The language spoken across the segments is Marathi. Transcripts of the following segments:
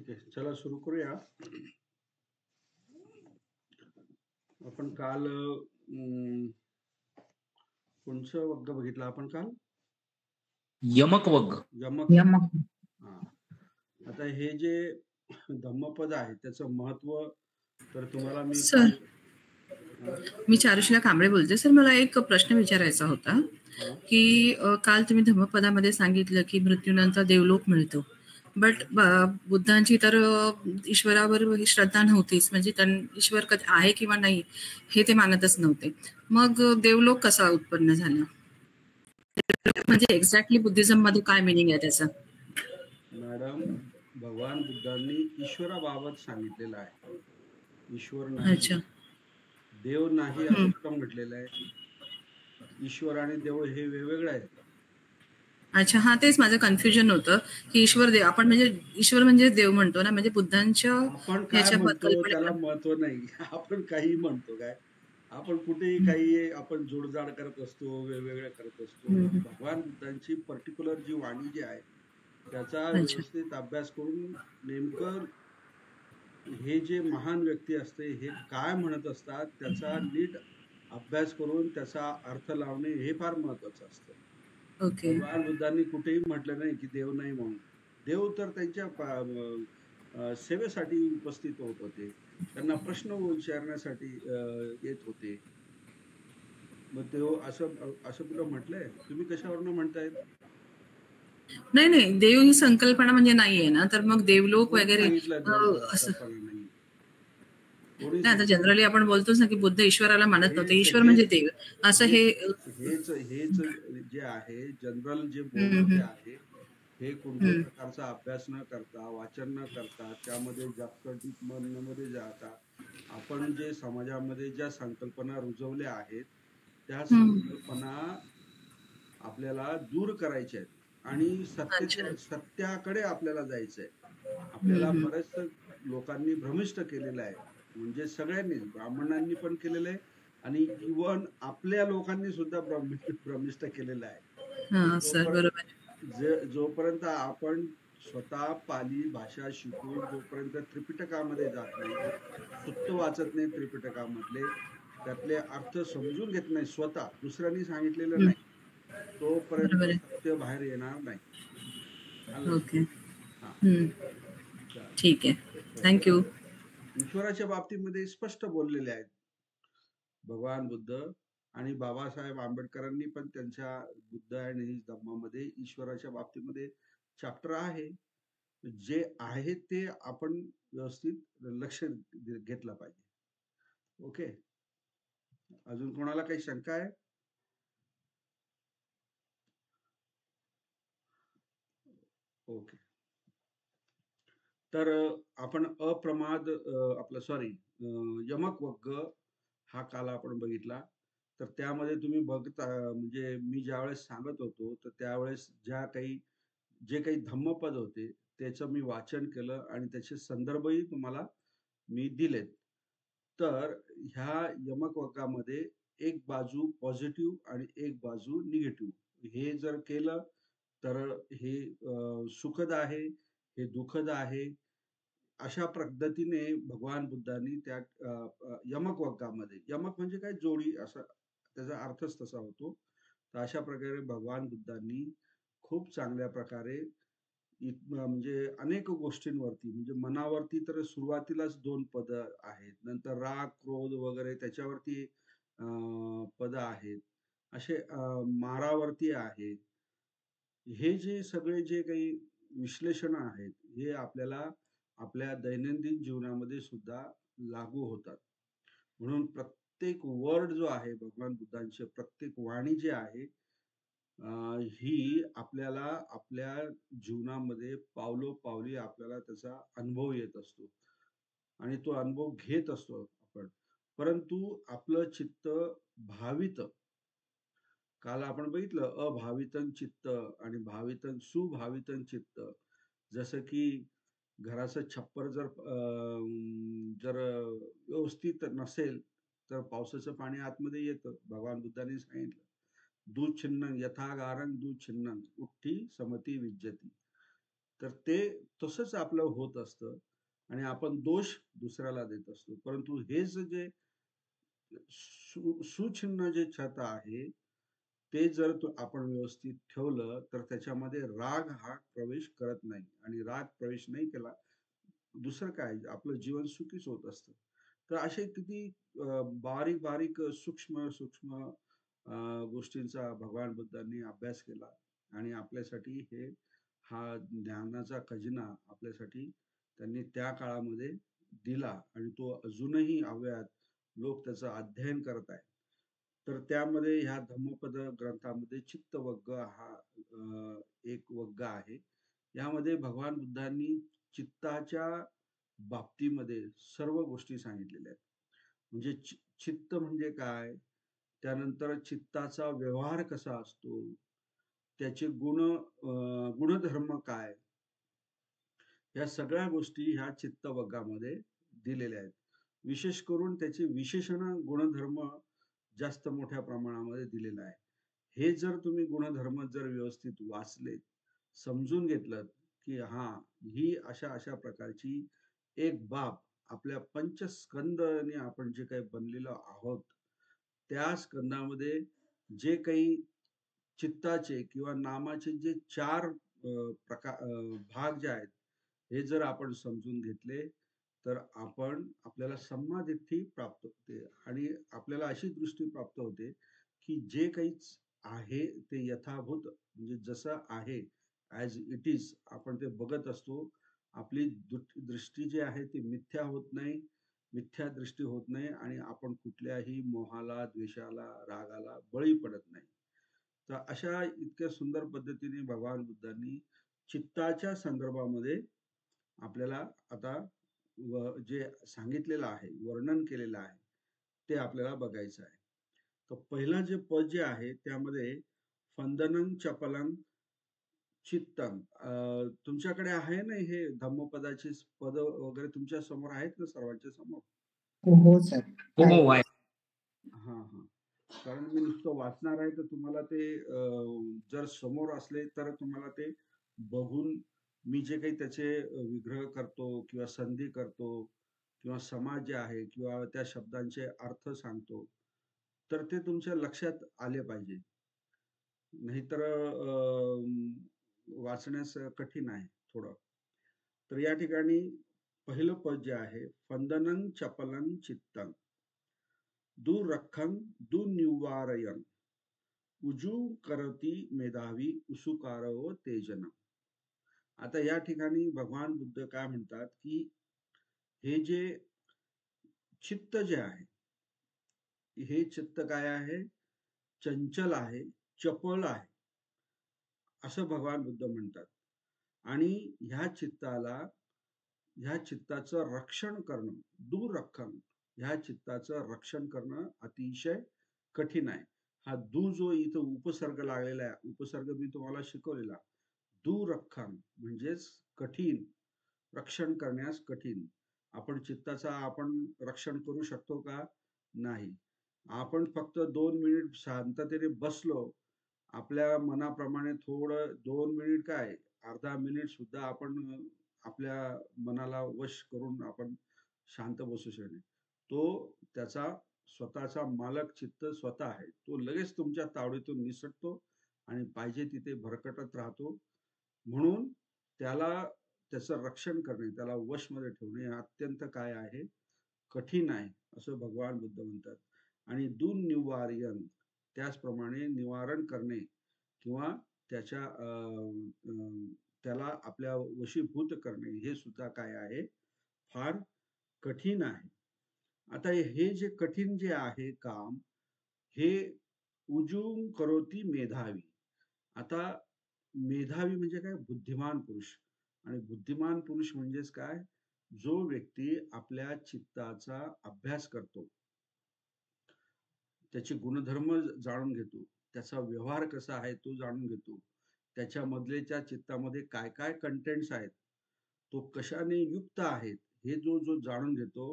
ठीक आहे. चला सुरू करूया. आपण काल कोणचं वग्ग बघितलं आपण काल? यमक वग्ग. यमक वग्ग. यमक. हा. आता हे जे धम्मपद आहे त्याचं महत्व तर तुम्हाला मी सर, मी चारुशीला कांबळे बोलते. सर, मला एक प्रश्न विचारायचा होता की काल तुम्ही धम्मपदामध्ये सांगितलं की मृत्यूनंतर देवलोक मिळतो, बट बुद्धांची तर ईश्वरावर श्रद्धा नव्हतीच, म्हणजे ईश्वर कधी आहे किंवा नाही हे ते मानतच नव्हते. मग देवलोक कसा उत्पन्न झाला? म्हणजे एक्झॅक्टली बुद्धिझम मध्ये काय मिनिंग आहे त्याचा? मॅडम, भगवान बुद्धांनी ईश्वराबाबत सांगितलेलं आहे. ईश्वर नाही, अच्छा, देव नाही असं कुठं म्हटलेलं आहे? ईश्वर आणि देव हे वेगवेगळे आहेत. अच्छा, हा, तेच माझं कन्फ्युजन होतं की ईश्वर देव आपण म्हणजे ईश्वर म्हणजे देव म्हणतो ना, म्हणजे बुद्धांच्या आपण काय ह्याच्या म्हणतो त्याला कल्पनेला. महत्व नाही. आपण काही म्हणतो काय, आपण कुठेही काही आपण जोडजाड करत असतो, वेगवेगळ्या करत असतो. भगवान बुद्धांची पर्टिक्युलर जी वाणी जी आहे त्याचा अच्छा, व्यवस्थित अभ्यास करून नेमकं हे जे महान व्यक्ती असते हे काय म्हणत असतात त्याचा नीट अभ्यास करून त्याचा अर्थ लावणे हे फार महत्वाचं असतं. ओके. भगवान बुद्धांनी कुठेही म्हटलं नाही की देव नाही म्हणून. देव तर त्यांच्या सेवेसाठी उपस्थित होत होते, त्यांना प्रश्न विचारण्यासाठी येत होते. मग देव असं असं कुठं म्हटलंय? तुम्ही कशावरनं म्हणतायत? नाही, देव ही संकल्पना म्हणजे नाहीये ना, तर मग देवलोक कोणी वगैरे सांगितलं देव असं कल्पना नाही? कोणी नाही. आता जनरली आपण बोलतोच ना की बुद्ध ईश्वराला मानत नव्हते, ईश्वर हेच म्हणजे देव असं हे. हेच हेच जे आहे जनरल जे बोलणं जे आहे हे कोणत्याही प्रकारचा अभ्यास न करता, वाचन न करता, त्यामध्ये जास्त डीप मध्ये जाता आपण जे समाजामध्ये ज्या संकल्पना रुजवल्या आहेत त्या संकल्पना आपल्याला दूर करायच्या आहेत आणि सत्याकडे आपल्याला जायचंय. आपल्याला बरेच लोकांनी भ्रमिष्ट केलेलं आहे, म्हणजे सगळ्यांनीच, ब्राह्मणांनी पण केलेलं आहे आणि इव्हन आपल्या लोकांनी सुद्धा भ्रमिष्ट केलेलं आहे. सर, बरोबर. जोपर्यंत आपण स्वतः पाली भाषा शिकून जोपर्यंत त्रिपिटकामध्ये जात नाही, सुत्त वाचत नाही त्रिपिटकामधले, त्यातले अर्थ समजून घेत नाही स्वतः, दुसऱ्यांनी सांगितलेलं नाही, तोपर्यंत सत्य बाहेर येणार नाही. ओके, ठीक आहे. थँक्यू. ईश्वराच्या बाबतीमध्ये स्पष्ट बोललेले आहेत भगवान बुद्ध, आणि बाबासाहेब आंबेडकरांनी पण त्यांच्या बुद्ध आणि धम्मामध्ये ईश्वराच्या बाबतीमध्ये चॅप्टर आहे. जे आहे ते आपण व्यवस्थित लक्ष घेतलं पाहिजे. ओके, अजून कोणाला काही शंका आहे? ओके, तर आपण अप्रमाद आपलं यमक वग्ग हा काल आपण बघितला. तर त्यामध्ये तुम्ही बघता, म्हणजे मी ज्यावेळेस सांगत होतो तर त्यावेळेस जे काही धम्मपद होते त्याचं मी वाचन केलं आणि त्याचे संदर्भही तुम्हाला मी दिलेत. तर ह्या यमक वग्गामध्ये एक बाजू पॉझिटिव्ह आणि एक बाजू निगेटिव्ह हे जर केलं तर हे सुखद आहे, हे दुःखद आहे, अशा पद्धतीने भगवान बुद्धांनी त्या यमक वग्गामध्ये, यमक म्हणजे काय, जोडी, असा त्याचा अर्थच तसा होतो. तर अशा प्रकारे भगवान बुद्धांनी खूप चांगल्या प्रकारे म्हणजे अनेक गोष्टींवरती, म्हणजे मनावरती तर सुरुवातीलाच 2 पद आहेत, नंतर राग क्रोध वगैरे त्याच्यावरती पद आहेत, असे मारावरती आहे. हे जे सगळे जे काही विश्लेषण आहेत हे आपल्याला आपल्या दैनंदिन जीवनामध्ये सुद्धा लागू होतात. म्हणून प्रत्येक वर्ड जो आहे भगवान बुद्धांचे, प्रत्येक वाणी जी आहे ही आपल्याला आपल्या जीवनामध्ये पावलोपावली आपल्याला त्याचा अनुभव येत असतो आणि तो अनुभव घेत असतो आपण. परंतु आपलं चित्त भावित, काल आपण बघितलं अभावितन चित्त आणि भावितन सुभावितन चित्त. जसं की घराचं छप्पर जर व्यवस्थित नसेल तर पावसाचं पाणी आतमध्ये येतं. भगवान बुद्धांनी सांगितलं दूध छिन्न यथा गारं दूध छिन्न उठ्ठी समती विज्जती. तर ते तसंच आपलं होत असतं आणि आपण दोष दुसऱ्याला देत असतो. परंतु हेच जे सुछिन्न जे छत आहे, ते जर आपण व्यवस्थित ठेवलं, तर त्याच्यामध्ये राग हा प्रवेश करत नाही आणि राग प्रवेश नाही केला, दुसरं काय आपलं जीवन सुखीच होत असतं. तर असे किती बारीक-बारीक, सूक्ष्म-सूक्ष्म गोष्टींचा भगवान बुद्धांनी अभ्यास केला आणि आपल्यासाठी हा ज्ञानाचा खजिना आपल्यासाठी त्यांनी त्या काळामध्ये दिला आणि तो अजूनही अव्यात लोक त्याचं अध्ययन करत आहेत. तर त्यामध्ये ह्या धम्मपद ग्रंथामध्ये चित्तवग्ग हा एक वग्ग आहे. यामध्ये भगवान बुद्धांनी चित्ताच्या बाबतीमध्ये सर्व गोष्टी सांगितलेल्या आहेत. म्हणजे चित्त म्हणजे काय? त्यानंतर चित्ताचा व्यवहार कसा असतो? त्याचे गुणधर्म काय? या सगळ्या गोष्टी ह्या चित्तवग्गामध्ये दिलेल्या आहेत. विशेष करून त्याचे विशेषण गुणधर्म जास्त मोठ्या प्रमाणामध्ये दिलेलं आहे. हे जर तुम्ही गुणधर्म जर व्यवस्थित वाचलेत, समजून घेतलत, की हां, ही अशा-अशा प्रकारची एक बाब आपल्या पंचस्कंदने आपण जे काही बनलेलो आहोत, त्या स्कंदामध्ये जे काही चित्ताचे किंवा नामाचे जे 4 भाग जे आहेत, हे जर आपण समजून घेतले, तर आपल्याला सम्मादिट्ठी प्राप्त होते आणि आपल्याला अशी दृष्टी प्राप्त होते, की जे काहीच आहे ते यथाभूत म्हणजे जसं आहे, ॲज इट इज आपण ते बघत असतो. आपली दृष्टी जी आहे ती मिथ्या होत नाही, मिथ्या दृष्टी होत नाही आणि आपण कुठल्याही मोहाला, द्वेषाला, रागाला बळी पडत नाही. तर अशा इतक्या सुंदर पद्धतीने भगवान बुद्धांनी चित्ताच्या संदर्भामध्ये आपल्याला आता जे सांगितलेलं आहे, वर्णन केलेलं आहे, ते आपल्याला बघायचं आहे. तर पहिलं जे पद जे आहे त्यामध्ये फंदनं चपलं चित्तम तुमच्याकडे आहे ना हे धम्मपदाची पद वगैरे तुमच्या समोर आहेत ना सर्वांच्या समोर? हो सर. हो, आहे. हो, आहे. हां, हां. कारण मी नुसतं वाचणार आहे, तर तुम्हाला ते जर समोर असले, तर तुम्हाला ते बघून मी जे काही त्याचे विग्रह करतो किंवा संधी करतो किंवा समाज जे आहे किंवा त्या शब्दांचे अर्थ सांगतो, तर ते तुमच्या लक्षात आले पाहिजे. नाहीतर वाचण्यास कठीण आहे थोडं. तर या ठिकाणी पहिलं पद जे आहे, "फंदनं चपलं चित्तं, दुःखं दुर्निवारयन्, उजू करती मेधावी उसुकारो तेजन." आता या ठिकाणी भगवान बुद्ध काय म्हणतात, की हे जे चित्त जे आहे, हे चित्त काय आहे? चंचल आहे, चपळ आहे, असं भगवान बुद्ध म्हणतात. आणि ह्या चित्ताचं रक्षण करणं, दुःखं, ह्या चित्ताचं रक्षण करणं अतिशय कठीण आहे. हा जो इथं उपसर्ग लागलेला आहे, उपसर्ग मी तुम्हाला शिकवलेला. दुःखं म्हणजेच कठीण, रक्षण करण्यास कठीण. आपण रक्षण करू शकतो का? नाही. आपण फक्त 2 मिनिट शांततेने बसलो, आपल्या मनाप्रमाणे थोडं 2 मिनिट काय, अर्धा मिनिट सुद्धा आपण आपल्या मनाला वश करून आपण शांत बसू शकणे. तो त्याचा स्वतःचा मालक चित्त स्वतः आहे. तो लगेच तुमच्या तावडीतून निसटतो आणि पाहिजे तिथे भरकटत राहतो. म्हणून त्याचं रक्षण करणे, त्याला वशमध्ये ठेवणे हे अत्यंत काय आहे? कठीण आहे, असं भगवान बुद्ध म्हणतात. आणि दुर्निवार्यन त्याचप्रमाणे निवारण करणे किंवा त्याच्या त्याला आपल्या वशीभूत करणे हे सुद्धा काय आहे? फार कठीण आहे. आता हे जे कठीण जे आहे काम, हे उजूम करोती मेधावी. आता मेधावी म्हणजे काय? बुद्धिमान पुरुष. आणि बुद्धिमान पुरुष म्हणजेच काय? जो व्यक्ती आपल्या चित्ताचा अभ्यास करतो. त्याचे गुणधर्म जाणून घेतो. त्याचा व्यवहार कसा आहे तो जाणून घेतो. त्या चित्तामध्ये काय-काय कंटेंट्स आहेत. तो कशाने युक्त आहेत, हे जो जाणून घेतो,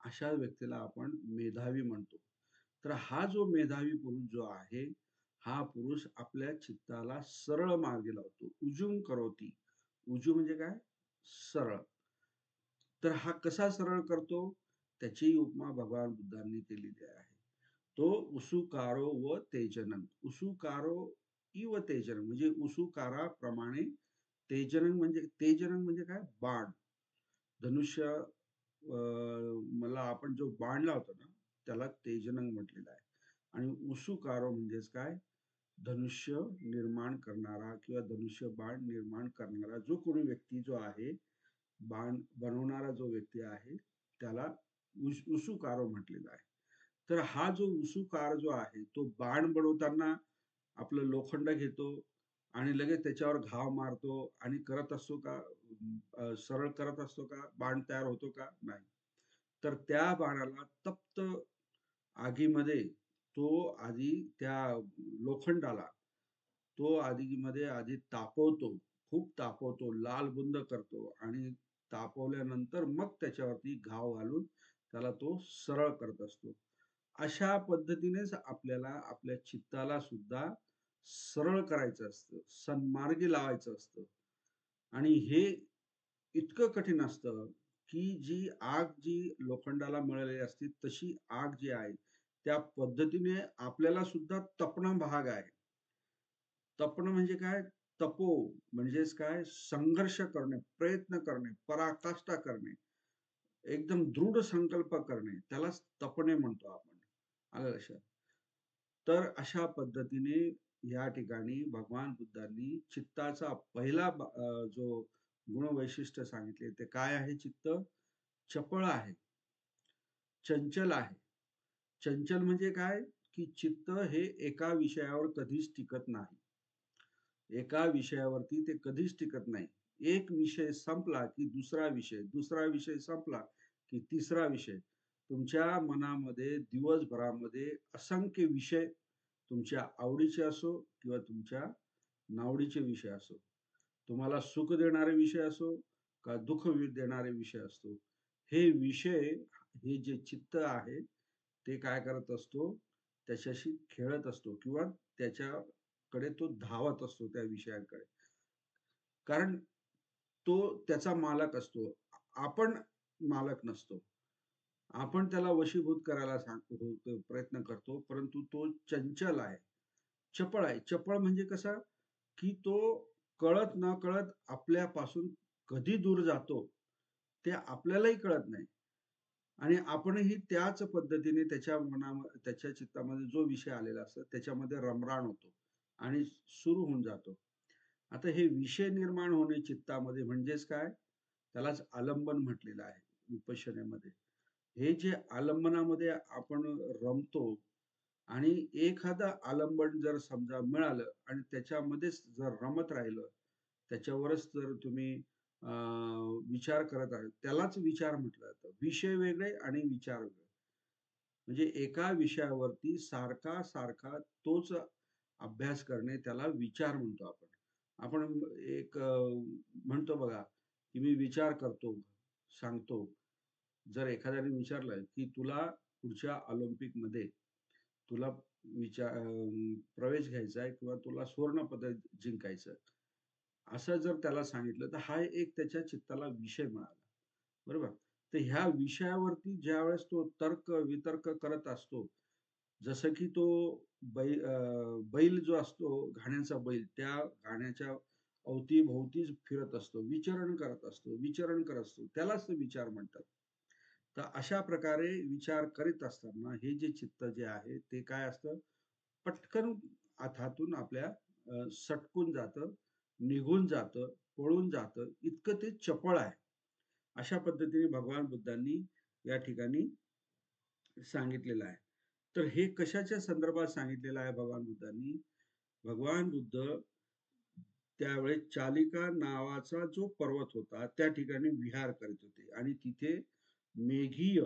अशा व्यक्तीला आपण मेधावी म्हणतो. तर हा जो मेधावी पुरुष जो आहे, हा पुरुष आपल्या चित्ताला सरळ मार्गी लावतो. उजूम करोती. उजू म्हणजे काय? सरळ. तर हा कसा सरळ करतो? त्याची उपमा भगवान बुद्धांनी केलेली आहे. तो उसुकारो व तेजनं. उसुकारो इव तेजनं म्हणजे उसुकाराप्रमाणे तेजनं म्हणजे काय? बाण. धनुष्य मला आपण जो बाण लावतो ना, त्याला तेजनं म्हटलेलं आहे. आणि उसुकारो म्हणजेच काय? धनुष्य निर्माण करणारा किंवा धनुष्य बाण निर्माण करणारा जो कोणी व्यक्ती जो आहे, बाण बनवणारा जो व्यक्ती आहे, त्याला उसुकारो म्हटलेलं आहे. तर हा जो उसुकार जो आहे, तो बाण बनवताना आपलं लोखंड घेतो आणि लगेच त्याच्यावर घाव मारतो आणि करत असतो का? सरळ करत असतो का? बाण तयार होतो का? नाही. तर त्या बाणाला तप्त आगीमध्ये तो आधी त्या लोखंडाला तो आगीमध्ये आधी तापवतो, खूप तापवतो, लालबुंद करतो आणि तापवल्यानंतर मग त्याच्यावरती घाव घालून त्याला तो सरळ करत असतो. अशा पद्धतीनेच आपल्याला आपल्या चित्ताला सुद्धा सरळ करायचं असतं, सन्मार्गी लावायचं असतं. आणि हे इतकं कठीण असतं, की जी लोखंडाला मिळालेली असते, तशी आग जी आहे, त्या पद्धतीने आपल्याला सुद्धा तपणं भाग आहे. तपणं म्हणजे काय? तपो म्हणजेच काय? संघर्ष करणे, प्रयत्न करणे, पराकाष्ठा करणे, एकदम दृढ संकल्प करणे, त्यालाच तपणे म्हणतो आपण. आलं लक्षात? तर अशा पद्धतीने या ठिकाणी भगवान बुद्धांनी चित्ताचा पहिला जो गुणवैशिष्ट्य सांगितले ते काय आहे चित्त? चपळ आहे, चंचल आहे. चंचल म्हणजे काय? की चित्त हे एका विषयावर कधीच टिकत नाही. एका विषयावरती ते कधीच टिकत नाही. एक विषय संपला की दुसरा विषय संपला की तिसरा विषय. तुमच्या मनामध्ये दिवसभरामध्ये असंख्य विषय तुमच्या आवडीचे असो किंवा तुमच्या नावडीचे विषय असो. तुम्हाला सुख देणारे विषय असो का दुःख देणारे विषय असतो. हे विषय हे जे चित्त आहे ते काय करत असतो? त्याच्याशी खेळत असतो किंवा त्याच्याकडे तो धावत असतो त्या विषयांकडे. कारण तो त्याचा मालक असतो. आपण मालक नसतो. आपण त्याला वशीभूत करायला प्रयत्न करतो, परंतु तो चंचल आहे, चपळ आहे. चपळ म्हणजे कसा? की तो कळत-नकळत आपल्यापासून कधी दूर जातो, ते आपल्यालाही कळत नाही. आणि आपणही त्याच पद्धतीने त्याच्या चित्तामध्ये जो विषय आलेला असतो, त्याच्यामध्ये रममाण होतो आणि सुरू होऊन जातो. आता हे विषय निर्माण होणे चित्तामध्ये म्हणजेच काय? त्यालाच आलंबन म्हटलेलं आहे विपश्यनेमध्ये. हे जे आलंबनामध्ये आपण रमतो आणि एखादं आलंबन जर समजा मिळालं आणि त्याच्यामध्येच जर रमत राहिलं, त्याच्यावरच जर तुम्ही विचार करत आहे, त्यालाच विचार म्हटलं जातं. विषय वेगळे आणि विचार वेगळे. म्हणजे एका विषयावरती सारखा तोच अभ्यास करणे त्याला विचार म्हणतो आपण. आपण एक म्हणतो बघा, की मी विचार करतो, सांगतो. जर एखाद्याने विचारलं, की तुला पुढच्या ऑलिम्पिकमध्ये तुला प्रवेश घ्यायचा आहे किंवा तुला सुवर्णपदक जिंकायचं. असं जर त्याला सांगितलं, तर हा एक त्याच्या चित्ताला विषय मिळाला. बरोबर? तर ह्या विषयावरती ज्यावेळेस तो तर्क-वितर्क करत असतो, जसं की तो बैल जो असतो, घाण्याचा बैल, त्या घाण्याच्या अवती-भोवतीच फिरत असतो, विचरण करत असतो. त्यालाच ते विचार म्हणतात. तर अशा प्रकारे विचार करीत असताना हे जे चित्त जे आहे, ते काय असतं? पटकन हातातून आपल्या सटकून जातं, निघून जातं, पळून जातं, इतकं ते चपळ आहे. अशा पद्धतीने भगवान बुद्धांनी या ठिकाणी सांगितलेलं आहे. तर हे कशाच्या संदर्भात सांगितलेलं आहे भगवान बुद्धांनी? भगवान बुद्ध त्यावेळेस चालिका नावाचा जो पर्वत होता, त्या ठिकाणी विहार करीत होते आणि तिथे मेघीय,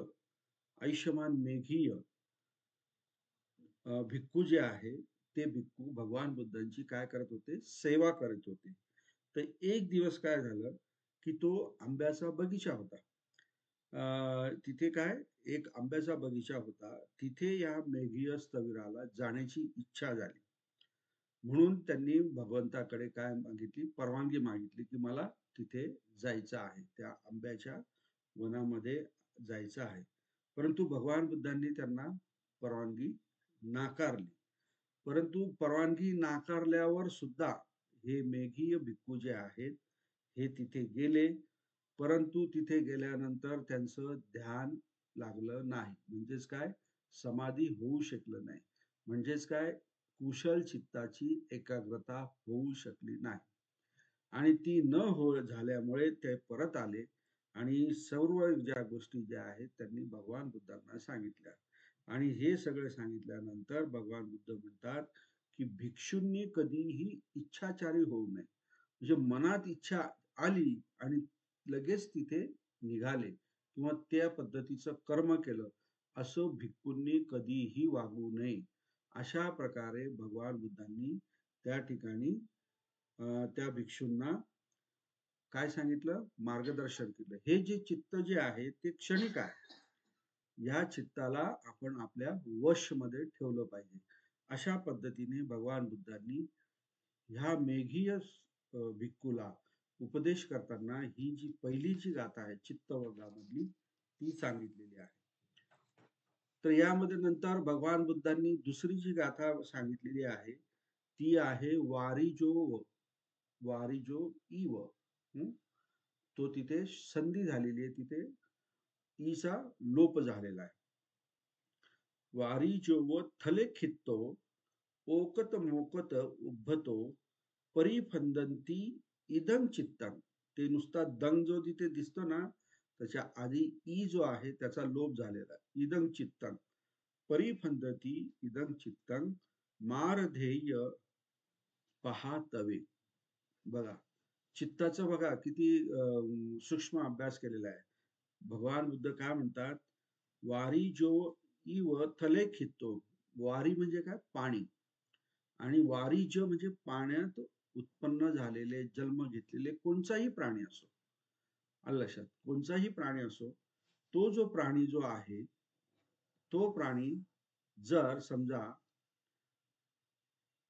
आयुष्यमान मेघीय भिक्खू जे आहे, ते भिक्खू भगवान बुद्धांची काय करत होते? सेवा करत होते. तर एक दिवस काय झालं, की तो आंब्याचा बगीचा होता. तिथे काय एक आंब्याचा बगीचा होता. तिथे या मेघीय स्थविराला जाण्याची इच्छा झाली. म्हणून त्यांनी भगवंताकडे काय मागितली, परवानगी मागितली, की मला तिथे जायचं आहे, त्या आंब्याच्या वनामध्ये जायचं आहे. परंतु भगवान बुद्धांनी त्यांना परवानगी नाकारली. परंतु परवानगी नाकारल्यावर सुद्धा हे मेघीय भिक्खू जे आहेत, हे तिथे गेले. परंतु तिथे गेल्यानंतर त्यांचं ध्यान लागलं नाही. म्हणजेच काय? समाधी होऊ शकलं नाही. म्हणजेच काय? कुशल चित्ताची एकाग्रता होऊ शकली नाही. आणि ती न झाल्यामुळे ते परत आले आणि सर्व ज्या गोष्टी ज्या आहेत त्यांनी भगवान बुद्धांना सांगितल्या. आणि हे सगळं सांगितल्यानंतर भगवान बुद्ध म्हणतात, की भिक्षूंनी कधीही इच्छाचारी होऊ नये. म्हणजे मनात इच्छा आली आणि लगेच तिथे निघाले किंवा त्या पद्धतीचं कर्म केलं, असं भिक्खूंनी कधीही वागू नये. अशा प्रकारे भगवान बुद्धांनी त्या ठिकाणी त्या भिक्षूंना काय सांगितलं? मार्गदर्शन केलं. हे जे चित्त जे आहे ते क्षणिक आहे. या चित्ताला आपण आपल्या वशमध्ये ठेवलं पाहिजे. अशा पद्धतीने भगवान बुद्धांनी ह्या मेघीय भिक्खूला उपदेश करताना ही जी पहिली जी गाथा आहे चित्तवर्गामधली, ती सांगितलेली आहे. तर यामध्ये नंतर भगवान बुद्धांनी दुसरी जी गाथा सांगितलेली आहे, ती आहे वारिजो इव. तो तिथे संधी झालेली आहे, तिथे ईचा लोप झालेला आहे. वारिजो थले खित्तो ओकत मोकत उद्धतो परिफंदंती इदं चित्तम. ते नुसता दंग जो तिथे दिसतो ना, त्याच्या आधी ई जो आहे त्याचा लोप झालेला आहे. इदं चित्तम परिफंदती इदं चित्तम मारधेय पहातवे. बघा, चित्ताचं बघा किती सूक्ष्म अभ्यास केलेला आहे. भगवान बुद्ध काय म्हणतात? वारी जो इव थले खित्तो. वारी म्हणजे काय? पाणी. आणि वारिज म्हणजे पाण्यात उत्पन्न झालेले, जन्म घेतलेले कोणताही प्राणी असो. आलं लक्षात? कोणताही प्राणी असो, तो जो प्राणी जो आहे, तो प्राणी जर समजा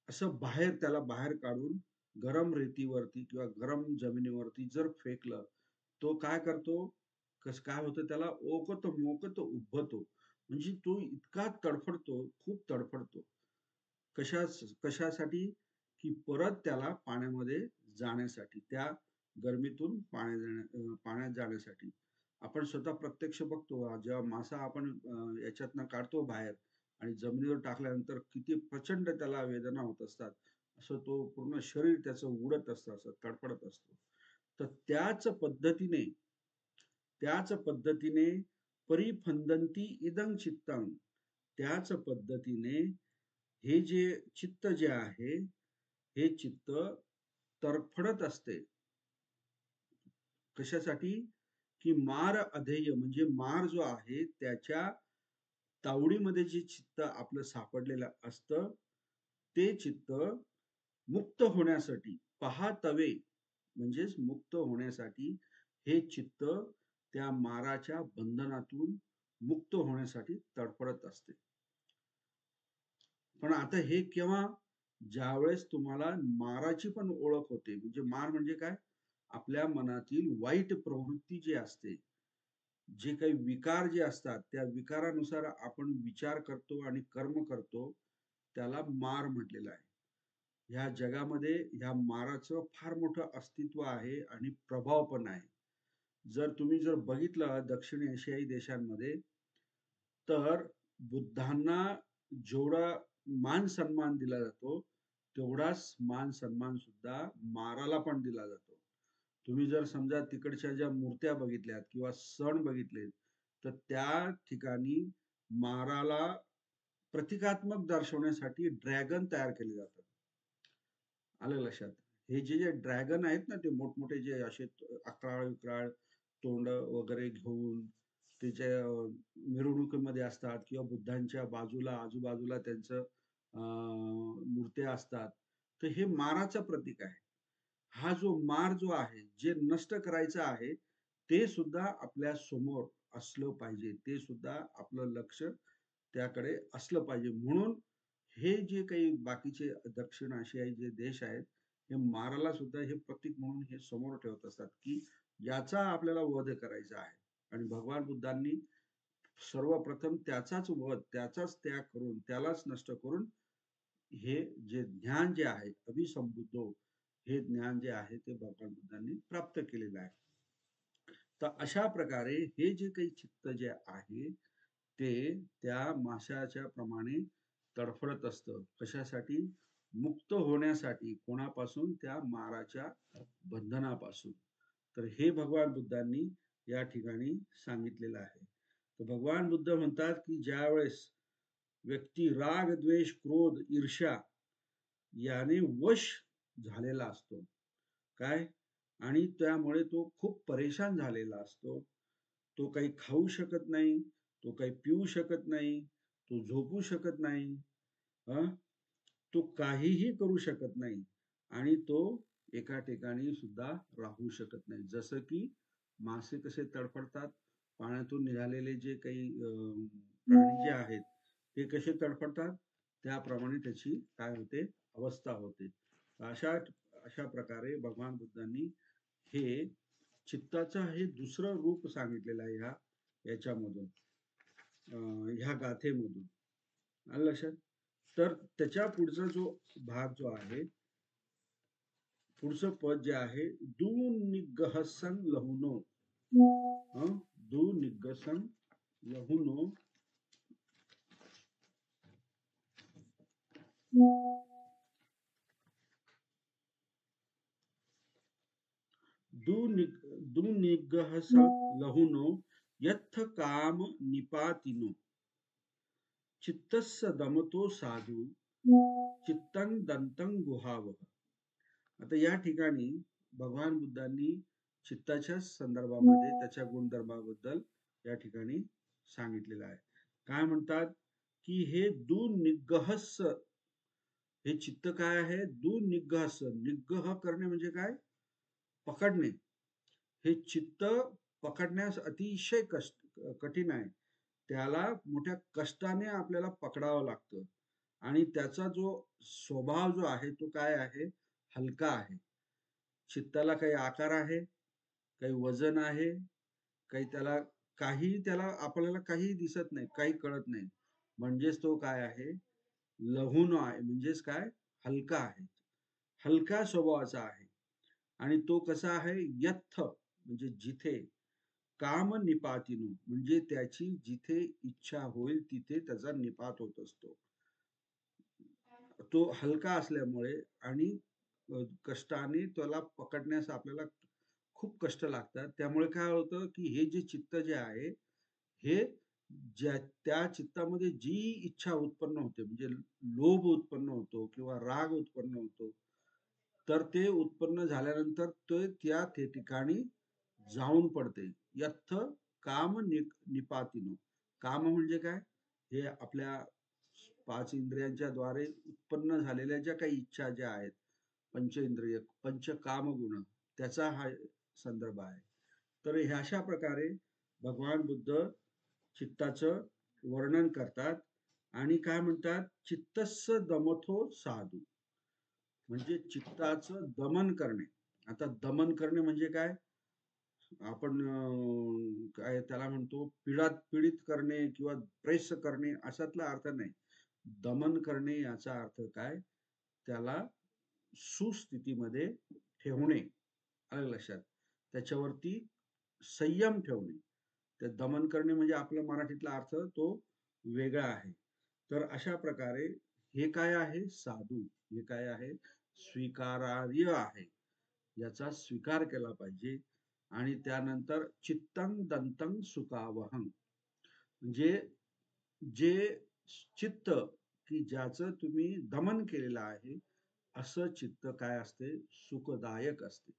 असं त्याला बाहेर काढून गरम रेतीवरती किंवा गरम जमिनीवरती जर फेकलं, तो काय करतो? काय होतं त्याला? ओकत मोकत उद्धतो. म्हणजे तो इतका तडफडतो, खूप तडफडतो. कशासाठी? की परत त्याला पाण्यामध्ये जाण्यासाठी, त्या गरमीतून पाण्यात जाण्यासाठी. आपण स्वतः प्रत्यक्ष बघतो, जेव्हा मासा आपण याच्यातनं काढतो बाहेर आणि जमिनीवर टाकल्यानंतर किती प्रचंड त्याला वेदना होत असतात. असं तो पूर्ण शरीर त्याचं उडत असतं, असं तडफडत असतो. तर त्याच पद्धतीने परिफंदंती इदं चित्तं, त्याच पद्धतीने हे जे चित्त जे आहे, हे चित्त तरफडत असते. कशासाठी? की मार अधेय म्हणजे मार जो आहे त्याच्या तावडीमध्ये जे चित्त आपलं सापडलेलं असतं, ते चित्त मुक्त होण्यासाठी पहातवे, म्हणजेच मुक्त होण्यासाठी हे चित्त त्या माराच्या बंधनातून मुक्त होण्यासाठी तडफडत असते. पण आता हे केव्हा? ज्यावेळेस तुम्हाला माराची पण ओळख होते. म्हणजे मार म्हणजे काय? आपल्या मनातील वाईट प्रवृत्ती जी असते, जे काही विकार जे असतात, त्या विकारानुसार आपण विचार करतो आणि कर्म करतो, त्याला मार म्हटलेलं आहे. ह्या जगामध्ये ह्या माराचं फार मोठं अस्तित्व आहे आणि प्रभाव पण आहे. तुम्ही जर बघितलं दक्षिण आशियाई देशांमध्ये, तर बुद्धांना जेवढा मान सन्मान दिला जातो, तेवढाच मान सन्मान सुद्धा माराला पण दिला जातो. तुम्ही जर समजा तिकडच्या ज्या मूर्त्या बघितल्यात किंवा सण बघितले, तर त्या ठिकाणी माराला प्रतिकात्मक दर्शवण्यासाठी ड्रॅगन तयार केले जातात. आलं लक्षात? हे जे ड्रॅगन आहेत ना, ते मोठमोठे जे असे अक्राळ तोंड वगैरे घेऊन त्याच्या मिरवणुकीमध्ये असतात किंवा बुद्धांच्या आजूबाजूला त्यांचं मूर्त्या असतात. तर हे माराचं प्रतीक आहे. हा जो मार जो आहे, जे नष्ट करायचं आहे, ते सुद्धा आपल्या समोर असलं पाहिजे. ते सुद्धा आपलं लक्ष त्याकडे असलं पाहिजे. म्हणून हे जे काही बाकीचे दक्षिण आशियाई जे देश आहेत, हे माराला सुद्धा हे प्रतीक म्हणून हे समोर ठेवत असतात, की याचा आपल्याला वध करायचा आहे. आणि भगवान बुद्धांनी सर्वप्रथम त्याचाच वध, त्याचाच त्याग करून, त्यालाच नष्ट करून हे जे ज्ञान जे आहे, अभिसंबुद्धो, हे ज्ञान जे आहे ते भगवान बुद्धांनी प्राप्त केलेलं आहे. तर अशा प्रकारे हे जे काही चित्त जे आहे ते त्या माशाच्या प्रमाणे तडफडत असतं. कशासाठी? मुक्त होण्यासाठी. कोणापासून? त्या माराच्या बंधनापासून. तर हे भगवान बुद्धांनी या ठिकाणी सांगितलेलं आहे. तर भगवान बुद्ध म्हणतात की ज्यावेळेस व्यक्ती राग, द्वेष, क्रोध, ईर्ष्या याने वश झालेला असतो, काय? आणि त्यामुळे तो खूप परेशान झालेला असतो. तो काही खाऊ शकत नाही, तो काही पिऊ शकत नाही, तो झोपू शकत नाही, तो काहीही करू शकत नाही आणि तो एका ठिकाणी सुद्धा राहू शकत नाही. जसं की मासे कसे तडफडतात, पाण्यातून निघालेले जे काही प्राणी जे आहेत ते कसे तडफडतात, त्याप्रमाणे त्याची काय होते? अवस्था होते. अशा अशा प्रकारे भगवान बुद्धांनी हे चित्ताचं हे दुसरं रूप सांगितलेलं आहे याच्यामधून, ह्या गाथेमधून. आलं लक्षात? तर त्याच्या पुढचा जो भाग जो आहे, पुढचं पद जे आहे, दु निग्रहसन लहुनो, दु निग्रहसन लहुनो, दु निग्रहसन लहुनो यत्थ काम निपातिनो चित्तस्य दमतो साधू चित्तं दंतं गुहावह. आता या ठिकाणी भगवान बुद्धांनी चित्ताच्या संदर्भामध्ये त्याच्या गुणधर्माबद्दल या ठिकाणी सांगितलेलं आहे. काय म्हणतात की हे दु निग्रहस, हे चित्त काय आहे? दु निग्रहस. निग्रह करणे म्हणजे काय? पकडणे. हे चित्त पकडण्यास अतिशय कठीण आहे. त्याला मोठ्या कष्टाने आपल्याला पकडावं लागतं आणि त्याचा जो स्वभाव जो आहे तो काय आहे? हलका आहे. चित्ताला काही आकार आहे, काही वजन आहे, काही त्याला आपल्याला काही दिसत नाही, काही कळत नाही. म्हणजेच तो काय आहे? लहुन आहे. म्हणजेच काय? हलका आहे, हलका स्वभावाचा आहे. आणि तो कसा आहे? यत्थ म्हणजे जिथे, काम निपातिनो म्हणजे त्याची जिथे इच्छा होईल तिथे त्याचा निपात होत असतो. तो हलका असल्यामुळे आणि कष्टाने त्याला पकडण्यास आपल्याला खूप कष्ट लागतात. त्यामुळे काय होतं की हे जे चित्त जे आहे, हे त्या चित्तामध्ये जी इच्छा उत्पन्न होते, म्हणजे लोभ उत्पन्न होतो किंवा राग उत्पन्न होतो, तर ते उत्पन्न झाल्यानंतर ते त्या ठिकाणी जाऊन पडते. यत्थ काम निपातिनो. काम म्हणजे काय? हे आपल्या 5 इंद्रियांच्या द्वारे उत्पन्न झालेल्या ज्या काही इच्छा ज्या आहेत, पंचेंद्रिय, पंचकाम गुण, त्याचा हा संदर्भ आहे. तर ह्या अशा प्रकारे भगवान बुद्ध चित्ताचं वर्णन करतात आणि काय म्हणतात? चित्तस्य दमथो साधू म्हणजे चित्ताचं दमन करणे. आता दमन करणे म्हणजे काय? आपण काय त्याला म्हणतो, पीडित करणे किंवा प्रेस करणे अशातला अर्थ नाही. दमन करणे याचा अर्थ काय? त्याला सुस्थितीमध्ये ठेवणे. आलं लक्षात? त्याच्यावरती संयम ठेवणे. ते दमन करणे म्हणजे आपला मराठीतला अर्थ तो वेगळा आहे. तर अशा प्रकारे हे काय आहे? साधू. हे काय आहे? स्वीकारार्ह आहे. याचा स्वीकार केला पाहिजे. आणि त्यानंतर चित्तं दंतं सुखावहं म्हणजे जे चित्त की ज्याचं तुम्ही दमन केलेलं आहे, असं चित्त काय असते? सुखदायक असते.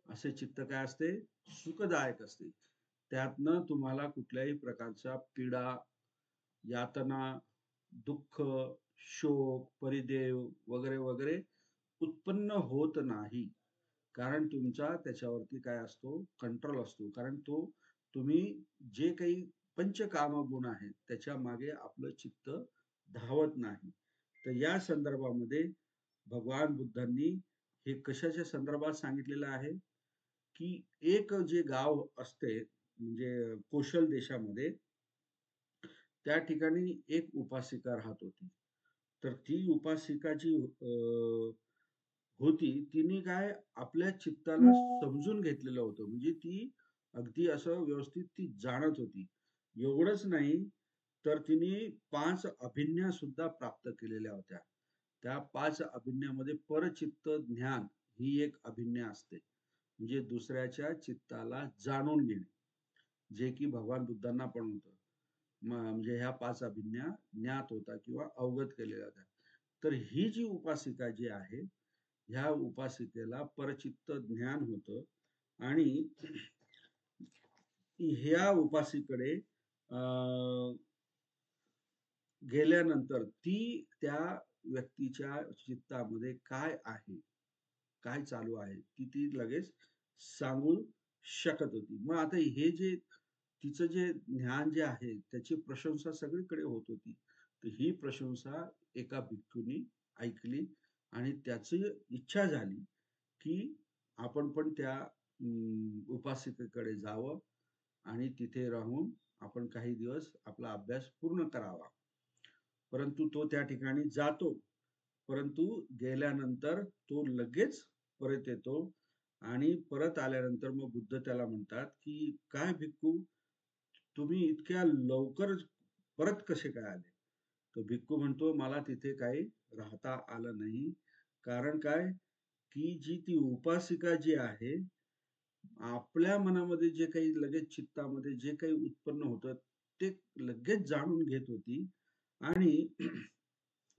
असे चित्त काय असते? सुखदायक असते. त्यातनं तुम्हाला कुठल्याही प्रकारच्या पीडा, यातना, दुःख, शोक, परिदेव वगैरे वगैरे उत्पन्न होत नाही. कारण तुमचा त्याच्यावरती काय असतो? कंट्रोल असतो. कारण तुम्ही जे काही पंचकाम गुण आहेत त्याच्या मागे आपलं चित्त धावत नाही. तर या संदर्भामध्ये भगवान बुद्धांनी हे कशाच्या संदर्भात सांगितलेलं आहे, की एक जे गाव असते म्हणजे कौशल देशामध्ये, त्या ठिकाणी एक उपासिका राहत होती. तर ती उपासिका जी होती, तिने काय आपल्या चित्ताला समजून घेतलेलं होतं. म्हणजे ती अगदी असं व्यवस्थित ती जाणत होती. एवढंच नाही, तर तिने 5 अभिज्ञा सुद्धा प्राप्त केलेल्या होत्या. त्या 5 अभिज्ञामध्ये परचित्त ज्ञान ही एक अभिज्ञा असते. म्हणजे दुसऱ्याच्या चित्ताला जाणून घेणे, जे की भगवान बुद्धांना पण होतं. म्हणजे ह्या 5 अभिज्ञा ज्ञात होता किंवा अवगत केलेल्या होत्या. तर ही जी उपासिका जी आहे, ह्या उपासिकेला परचित्त ज्ञान होतं आणि ह्या उपासिकडे गेल्यानंतर ती त्या व्यक्तीच्या चित्तामध्ये काय आहे, काय चालू आहे, ती लगेच सांगू शकत होती. मग आता हे जे तिचं जे ज्ञान जे आहे त्याची प्रशंसा सगळीकडे होत होती. तर ही प्रशंसा एका भिक्खूनी ऐकली आणि त्याची इच्छा झाली, की आपण पण त्या उपासिकेकडे जावं आणि तिथे राहून आपण काही दिवस आपला अभ्यास पूर्ण करावा. परंतु तो त्या ठिकाणी जातो. परंतु गेल्यानंतर तो लगेच परत येतो आणि परत आल्यानंतर मग बुद्ध त्याला म्हणतात, की "काय भिक्खू, तुम्ही इतक्या लवकर परत कसे काय आले?" तो भिक्खू म्हणतो, "मला तिथे काही राहता आलं नाही. कारण काय, की जी ती उपासिका जी आहे, आपल्या मनामध्ये जे काही लगेच चित्तामध्ये जे काही उत्पन्न होतं, ते लगेच जाणून घेत होती आणि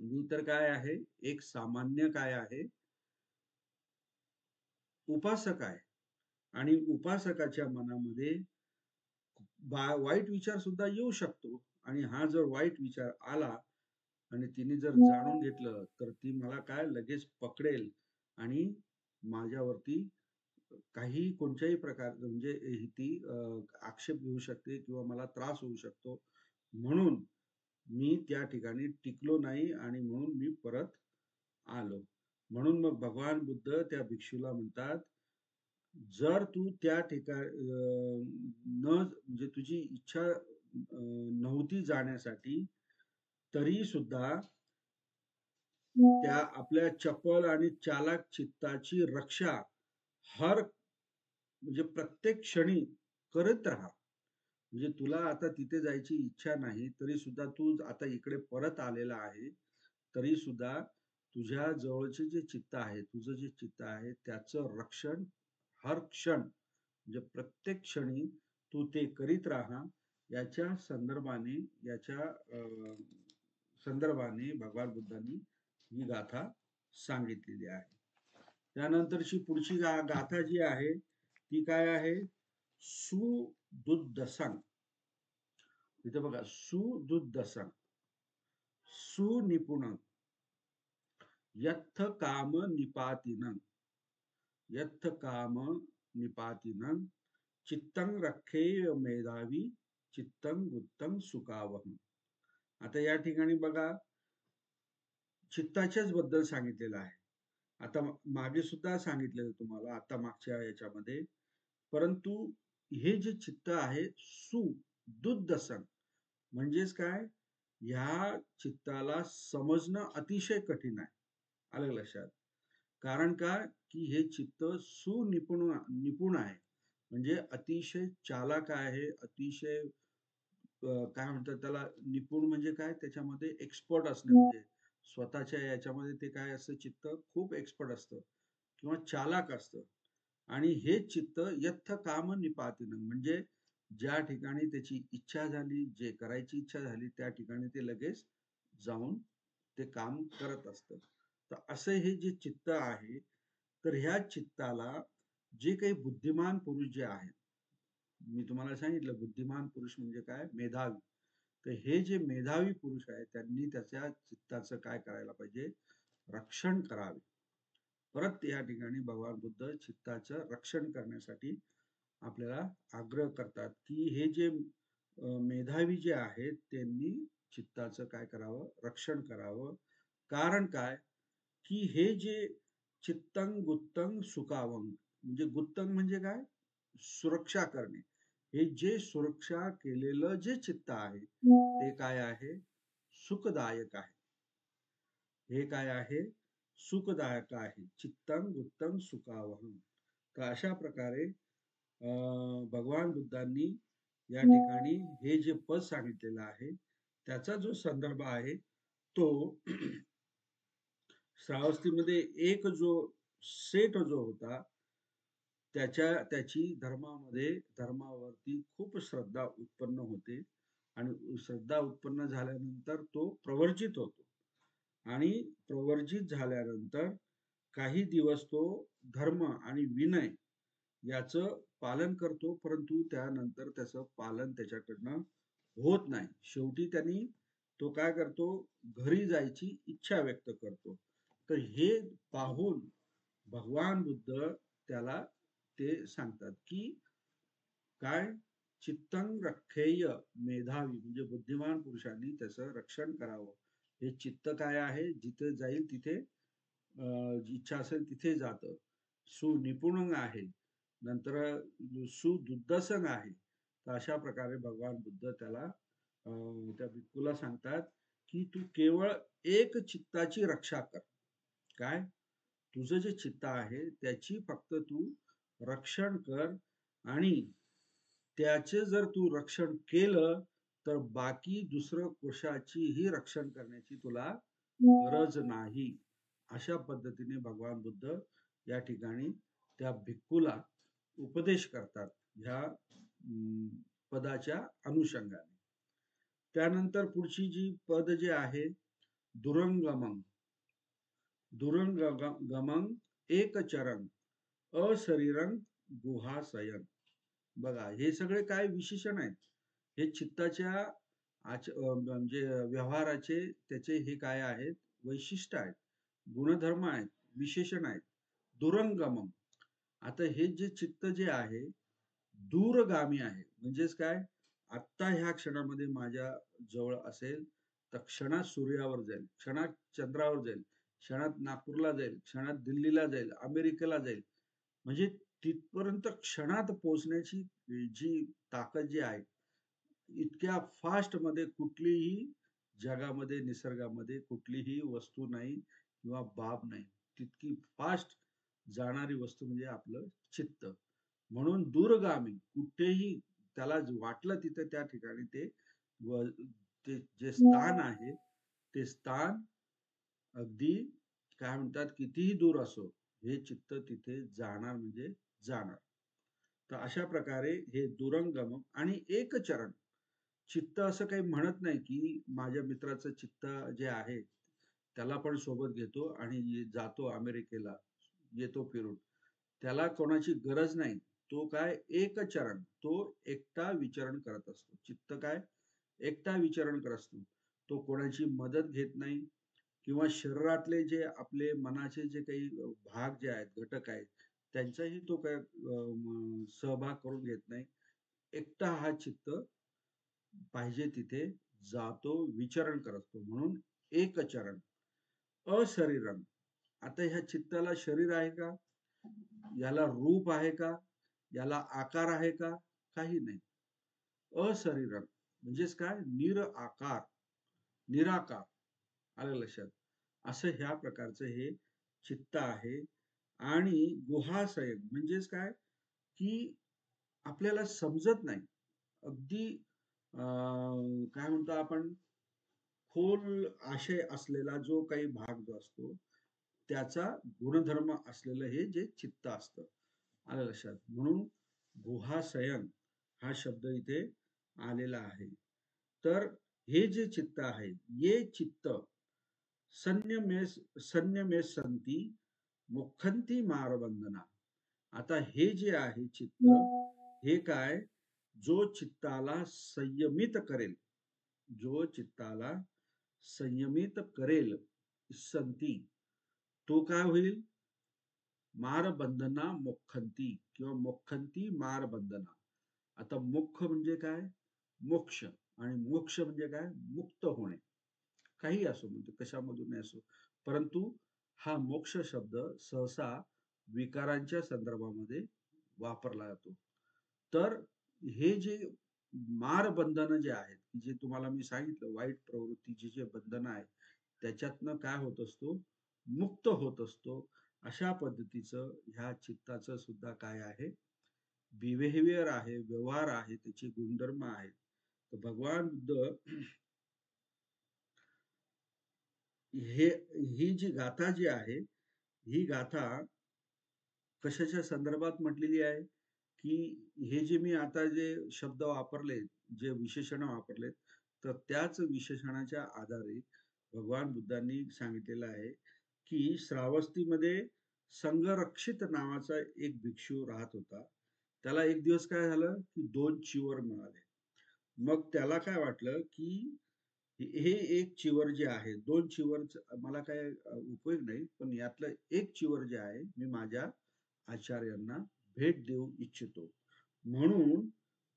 मी तर काय आहे, एक सामान्य काय आहे, उपासक आहे आणि उपासकाच्या मनामध्ये वाईट विचार सुद्धा येऊ शकतो आणि हा जर वाईट विचार आला आणि तिने जर जाणून घेतलं, तर ती मला काय लगेच पकडेल आणि माझ्यावरती काही कोणत्याही प्रकारचं म्हणजे ती आक्षेप घेऊ शकते किंवा मला त्रास होऊ शकतो. म्हणून मी त्या ठिकाणी टिकलो नाही आणि म्हणून मी परत आलो. म्हणून मग भगवान बुद्ध त्या भिक्षूला म्हणतात, जर तू त्या ठिकाणी म्हणजे तुझी इच्छा नव्हती जाण्यासाठी, तरी सुद्धा त्या आपल्या चपळ आणि चालाक चित्ताची रक्षा हर म्हणजे प्रत्येक क्षणी करत राहा. म्हणजे तुला आता तिथे जायची इच्छा नाही, तरी सुद्धा तू आता इकडे परत आलेला आहे. तरी सुद्धा तुझ्या जवळचे जे चित्त आहे, तुझं जे चित्त आहे, त्याचं रक्षण हर क्षण म्हणजे प्रत्येक क्षणी तू ते करीत राहा. याच्या संदर्भाने संदर्भाने भगवान बुद्धांनी ही गाथा सांगितलेली आहे. त्यानंतरची पुढची गाथा जी आहे ती काय आहे, सुदुद्दसंग. इथे बघा, सुदुद्दसंग, सुनिपुण, यत्थ काम निपातिनं, यत्थ काम निपातिनं, चित्तं रक्षेय मेधावी, चित्तं गुत्तं सुखावहं. आता या ठिकाणी बघा, चित्ताच्याच बद्दल सांगितलेलं आहे. आता मागे सुद्धा सांगितलेलं तुम्हाला आता मागच्या याच्यामध्ये. परंतु हे जे चित्त आहे सुदुद्दसंग म्हणजेच काय, ह्या चित्ताला समजणं अतिशय कठीण आहे. आलं लक्षात? कारण का, की हे चित्त निपुण आहे. म्हणजे अतिशय चालाक आहे, अतिशय काय म्हणतात त्याला, निपुण म्हणजे काय, त्याच्यामध्ये एक्सपर्ट असणे म्हणजे स्वतःच्या याच्यामध्ये ते काय असतं, चित्त खूप एक्सपर्ट असतं किंवा चालाक असतं. आणि हे चित्त यत्थ काम निपातिनं म्हणजे ज्या ठिकाणी त्याची इच्छा झाली, जे करायची इच्छा झाली, त्या ठिकाणी ते लगेच जाऊन ते काम करत असतं. तर असं हे जे चित्त आहे, तर ह्या चित्ताला जे काही बुद्धिमान पुरुष जे आहेत, मी तुम्हाला सांगितलं बुद्धिमान पुरुष म्हणजे काय, मेधावी. तर हे जे मेधावी पुरुष आहेत, त्यांनी त्याच्या चित्ताचं काय करायला पाहिजे, रक्षण करावे. परत या ठिकाणी भगवान बुद्ध चित्ताचं रक्षण करण्यासाठी आपल्याला आग्रह करतात, की हे जे मेधावी जे आहेत त्यांनी चित्ताचं काय करावं, रक्षण करावं. कारण काय, की हे जे चित्तं गुत्तं सुखावं, म्हणजे गुत्तं म्हणजे काय, सुरक्षा करणे. हे जे सुरक्षा केलेलं जे चित्त आहे ते काय आहे, सुखदायक आहे. हे काय आहे, सुखदायक आहे. चित्तं गुत्तं सुखावहं. तर अशा प्रकारे भगवान बुद्धांनी या ठिकाणी हे जे पद सांगितलेलं आहे त्याचा जो संदर्भ आहे तो श्रावस्तीमध्ये एक जो सेठ जो होता त्याची धर्मावरती खूप श्रद्धा उत्पन्न होते आणि श्रद्धा उत्पन्न झाल्यानंतर तो प्रवर्जित होतो आणि प्रवर्जित झाल्यानंतर काही दिवस तो धर्म आणि विनय याचं पालन करतो, परंतु त्यानंतर त्याचं पालन त्याच्याकडनं होत नाही. शेवटी त्यांनी तो काय करतो, घरी जायची इच्छा व्यक्त करतो. तर हे पाहून भगवान बुद्ध त्याला ते सांगतात की काय, चित्तं रक्षेय मेधावी, म्हणजे बुद्धिमान पुरुषांनी त्याचं रक्षण करावं. हे चित्त काय आहे, जिथे जाईल तिथे इच्छा असेल तिथे जातं. सुनिपुण आहे, नंतर सुदुर्दर्शन आहे. तर अशा प्रकारे भगवान बुद्ध त्याला त्या भिक्खूला सांगतात की तू केवळ एक चित्ताची रक्षा कर. काय, तुझं जे चित्त आहे त्याची फक्त तू रक्षण कर आणि त्याचे जर तू रक्षण केलं तर बाकी दुसरं कशाचीही रक्षण करण्याची तुला गरज नाही. अशा पद्धतीने भगवान बुद्ध या ठिकाणी त्या भिक्खूला उपदेश करतात ह्या पदाच्या अनुषंगाने. त्यानंतर पुढची जी पद जे आहे, दुरंगमं दुरंगमं एकचरं अशरीरं गुहाशयं. बघा हे सगळे काय विशेषण आहेत, हे चित्ताच्या म्हणजे व्यवहाराचे त्याचे हे काय आहेत, वैशिष्ट्य आहेत, गुणधर्म आहेत, विशेषण आहेत. दुरंगमम, आता हे जे चित्त जे आहे दूरगामी आहे, म्हणजेच काय, आत्ता ह्या क्षणामध्ये माझ्या जवळ असेल तर क्षणात सूर्यावर जाईल, क्षणात चंद्रावर जाईल, क्षणात नागपूरला जाईल, क्षणात दिल्लीला जाईल, अमेरिकेला जाईल. म्हणजे तिथपर्यंत क्षणात पोहोचण्याची जी ताकद जी आहे, इतक्या फास्ट मध्ये कुठलीही जगामध्ये निसर्गामध्ये कुठलीही वस्तू नाही किंवा बाब नाही. तितकी फास्ट जाणारी वस्तू म्हणजे आपलं चित्त. म्हणून दूरगामी कुठेही त्याला वाटलं तिथे त्या ठिकाणी ते जे स्थान आहे ते स्थान अगदी काय म्हणतात, कितीही दूर असो हे चित्त तिथे जाणार म्हणजे जाणार. तर अशा प्रकारे हे दुरंगम आणि एकचरण चित्त असं काही म्हणत नाही की माझ्या मित्राचं चित्त जे आहे त्याला पण सोबत घेतो आणि जातो अमेरिकेला, येतो फिरून. त्याला कोणाची गरज नाही. तो काय, एकचरण, तो एकटा विचरण करत असतो. चित्त काय, एकटा विचरण करत असतो. तो कोणाची मदत घेत नाही किंवा शरीरातले जे आपले मनाचे जे काही भाग जे आहेत, घटक आहेत, त्यांचाही तो काय सहभाग करून घेत नाही. एकटा हा चित्त पाहिजे तिथे जातो, विचरण करतो. म्हणून एकचरण अशरीरम. आता ह्या चित्ताला शरीर आहे का, याला रूप आहे का, याला आकार आहे का, काही नाही. अशरीरम म्हणजेच काय, निराकार, निराकार. आलं लक्षात. असं ह्या प्रकारचं हे चित्त आहे. आणि गुहाशय म्हणजेच काय, की आपल्याला समजत नाही. अगदी काय म्हणतो आपण, खोल आशय असलेला जो काही भाग जो असतो त्याचा गुणधर्म असलेलं हे जे चित्त असतं. आलं लक्षात. म्हणून गुहाशयन हा शब्द इथे आलेला आहे. तर हे जे चित्त आहे, ये चित्त संयमे संती मुखंती मारबंधना. आता हे जे आहे चित्त, हे काय, जो चित्ताला संयमित करेल, जो चित्ताला संयमित करेल, संती, तो काय होईल, मारबंधना मोखंती किंवा मोखंती मारबंधना. आता मुख म्हणजे काय, मोक्ष, आणि मोक्ष म्हणजे काय, मुक्त होणे. काही असो, म्हणजे कशामधूनही असो. परंतु हा मोक्ष शब्द सहसा विकारांच्या संदर्भामध्ये वापरला जातो. तर हे जे मारबंधनं जे आहेत, जे तुम्हाला मी सांगितलं वाईट प्रवृत्तीची जे बंधनं आहेत, त्याच्यातनं काय होत असतो, मुक्त होत असतो. अशा पद्धतीचं ह्या चित्ताचं सुद्धा काय आहे, बिहेवियर आहे, व्यवहार आहे, त्याचे गुणधर्म आहेत. तर भगवान बुद्ध हे ही जी गाथा जी आहे, ही गाथा कशाच्या संदर्भात म्हटलेली आहे, की हे जे मी आता जे शब्द वापरले, जे विशेषण वापरलेत, तर त्याच विशेषणाच्या आधारे भगवान बुद्धांनी सांगितलेलं आहे, की श्रावस्तीमध्ये संघरक्षित नावाचा एक भिक्षू राहत होता. त्याला एक दिवस काय झालं, की 2 चिवर मिळाले. मग त्याला काय वाटलं, की हे एक चिवर जे आहे, 2 चिवरचं मला काही उपयोग नाही. पण यातलं एक चिवर जे आहे, मी माझ्या आचार्यांना भेट देऊ इच्छितो. म्हणून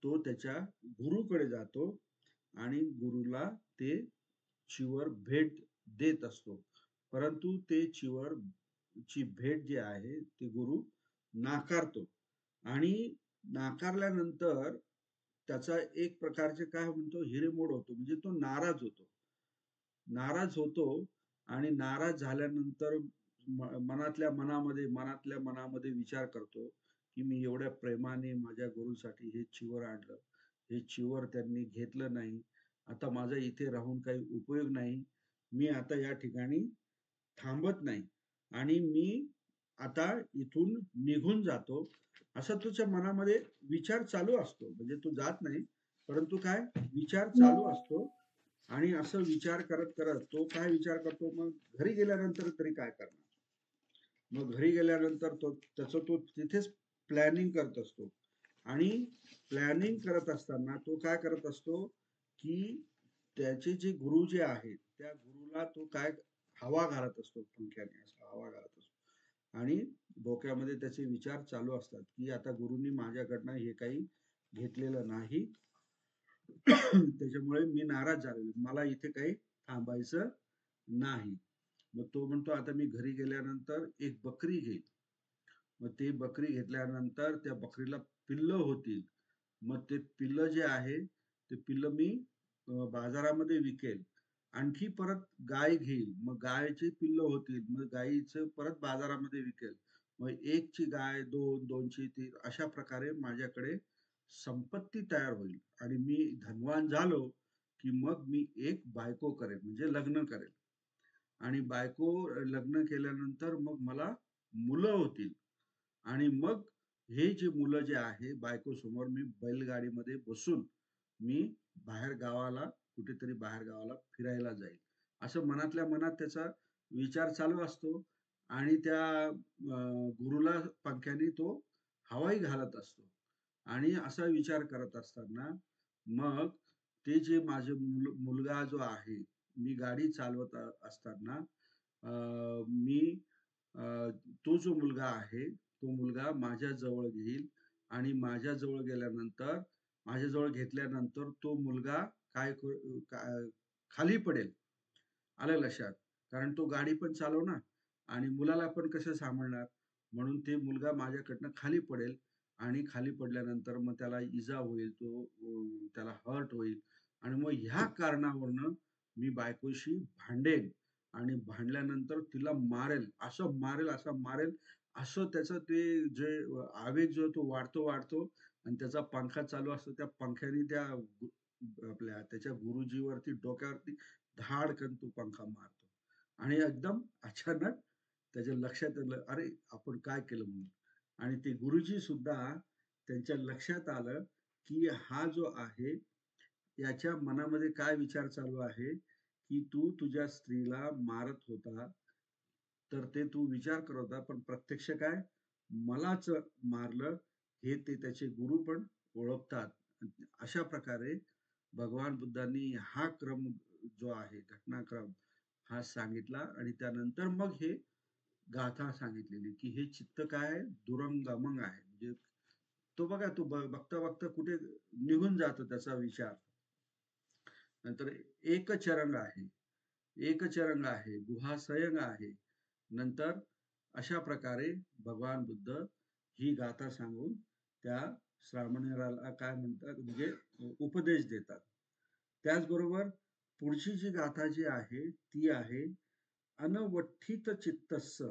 तो त्याच्या गुरुकडे जातो आणि गुरुला ते चिवर भेट देत असतो. परंतु ते चिवरची भेट जी आहे, ते गुरु नाकारतो आणि नाकारल्यानंतर त्याचा एक प्रकारचे काय म्हणतो हिरेमोड होतो, म्हणजे तो नाराज होतो. नाराज होतो आणि नाराज झाल्यानंतर मनातल्या मनामध्ये विचार करतो, की मी एवढ्या प्रेमाने माझ्या गुरुसाठी हे चिवर आणलं. हे चिवर त्यांनी घेतलं नाही. आता माझा इथे राहून काही उपयोग नाही. मी आता या ठिकाणी थांबत नाही आणि मी आता इथून निघून जातो. असं तुझ्या मनामध्ये विचार चालू असतो. म्हणजे तू जात नाही, परंतु काय विचार चालू असतो आणि असं विचार करत करत तो काय विचार करतो, मग घरी गेल्यानंतर तरी काय करणार. मग घरी गेल्यानंतर तो तिथेच प्लॅनिंग करत असतो आणि प्लॅनिंग करत असताना तो काय करत असतो, की त्याचे जे गुरु जे आहेत त्या गुरुला तो काय हवा घालत असतो, पंख्याने असा हवा घालत असतो आणि डोक्यामध्ये त्याचे विचार चालू असतात, की आता गुरुनी माझ्याकडनं हे काही घेतलेलं नाही. त्याच्यामुळे मी नाराज झालेलो, मला इथे काही थांबायचं नाही. मग तो म्हणतो आता मी घरी गेल्यानंतर एक बकरी घेईल. मग ते बकरी घेतल्यानंतर त्या बकरीला पिल्लं होतील. मग ते पिल्लं जे आहे ते पिल्लं मी बाजारामध्ये विकेल. आणखी परत गाय घेईल, मग गायची पिल्लं होतील, मग गायीचं परत बाजारामध्ये विकेल. मग एकची गाय, दोन, दोनची तीन, अशा प्रकारे माझ्याकडे संपत्ती तयार होईल आणि मी धनवान झालो, की मग मी एक बायको करेन, म्हणजे लग्न करेन आणि बायको लग्न केल्यानंतर मग मला मुलं होतील आणि मग हे जे मुलं जे आहे बायको समोर मी बैलगाडीमध्ये बसून मी बाहेर गावाला कुठेतरी बाहेर गावाला फिरायला जाईल. असं मनातल्या मनात त्याचा विचार चालू असतो आणि त्या गुरुला पंख्याने तो हवाई घालत असतो आणि असा विचार करत असताना मग ते जे माझे मुलगा जो आहे, मी गाडी चालवत असताना मी तो जो मुलगा आहे, तो मुलगा माझ्या जवळ घेईल आणि माझ्या जवळ गेल्यानंतर माझ्या जवळ घेतल्यानंतर तो मुलगा खाली पडेल. आलं लक्षात. कारण तो गाडी पण चालवणार आणि मुलाला पण कसं सांभाळणार. म्हणून ते मुलगा माझ्याकडनं खाली पडेल आणि खाली पडल्यानंतर मग त्याला इजा होईल, तो त्याला हर्ट होईल आणि मग ह्या कारणावरनं मी बायकोशी भांडेन आणि भांडल्यानंतर तिला मारेल, असं मारेल, असं मारेल, असं त्याचं ते जे आवेग जो आहे तो वाढतो आणि त्याचा पंखा चालू असतो. त्या पंख्याने आपल्या त्याच्या गुरुजीवरती डोक्यावरती धाडकन तो पंखा मारतो आणि एकदम अचानक त्याच्या लक्षात आलं, अरे आपण काय केलं म्हणून. आणि ते गुरुजी सुद्धा त्यांच्या लक्षात आलं, की हा जो आहे याच्या मनामध्ये काय विचार चालू आहे, की तू तुझ्या स्त्रीला मारत होता, तर ते तू विचार करत होता, पण प्रत्यक्ष काय मलाच मारलं, हे ते त्याचे गुरु पण ओळखतात. अशा प्रकारे भगवान बुद्धांनी हा क्रम जो आहे, घटनाक्रम हा सांगितला आणि त्यानंतर मग हे गाथा सांगितलेली, की हे चित्त काय आहे, दुरंगमंग आहे. म्हणजे तो बघा, तो बघता बघता कुठे निघून जातो त्याचा विचार. नंतर एकचरंग आहे. एकचरंग आहे, गुहासयंग आहे. नंतर अशा प्रकारे भगवान बुद्ध ही गाथा सांगून त्या श्रामणेराला काय म्हणतात म्हणजे उपदेश देतात. त्याचबरोबर पुढची जी गाथा जी आहे ती आहे अनवठ्ठित चित्तस्य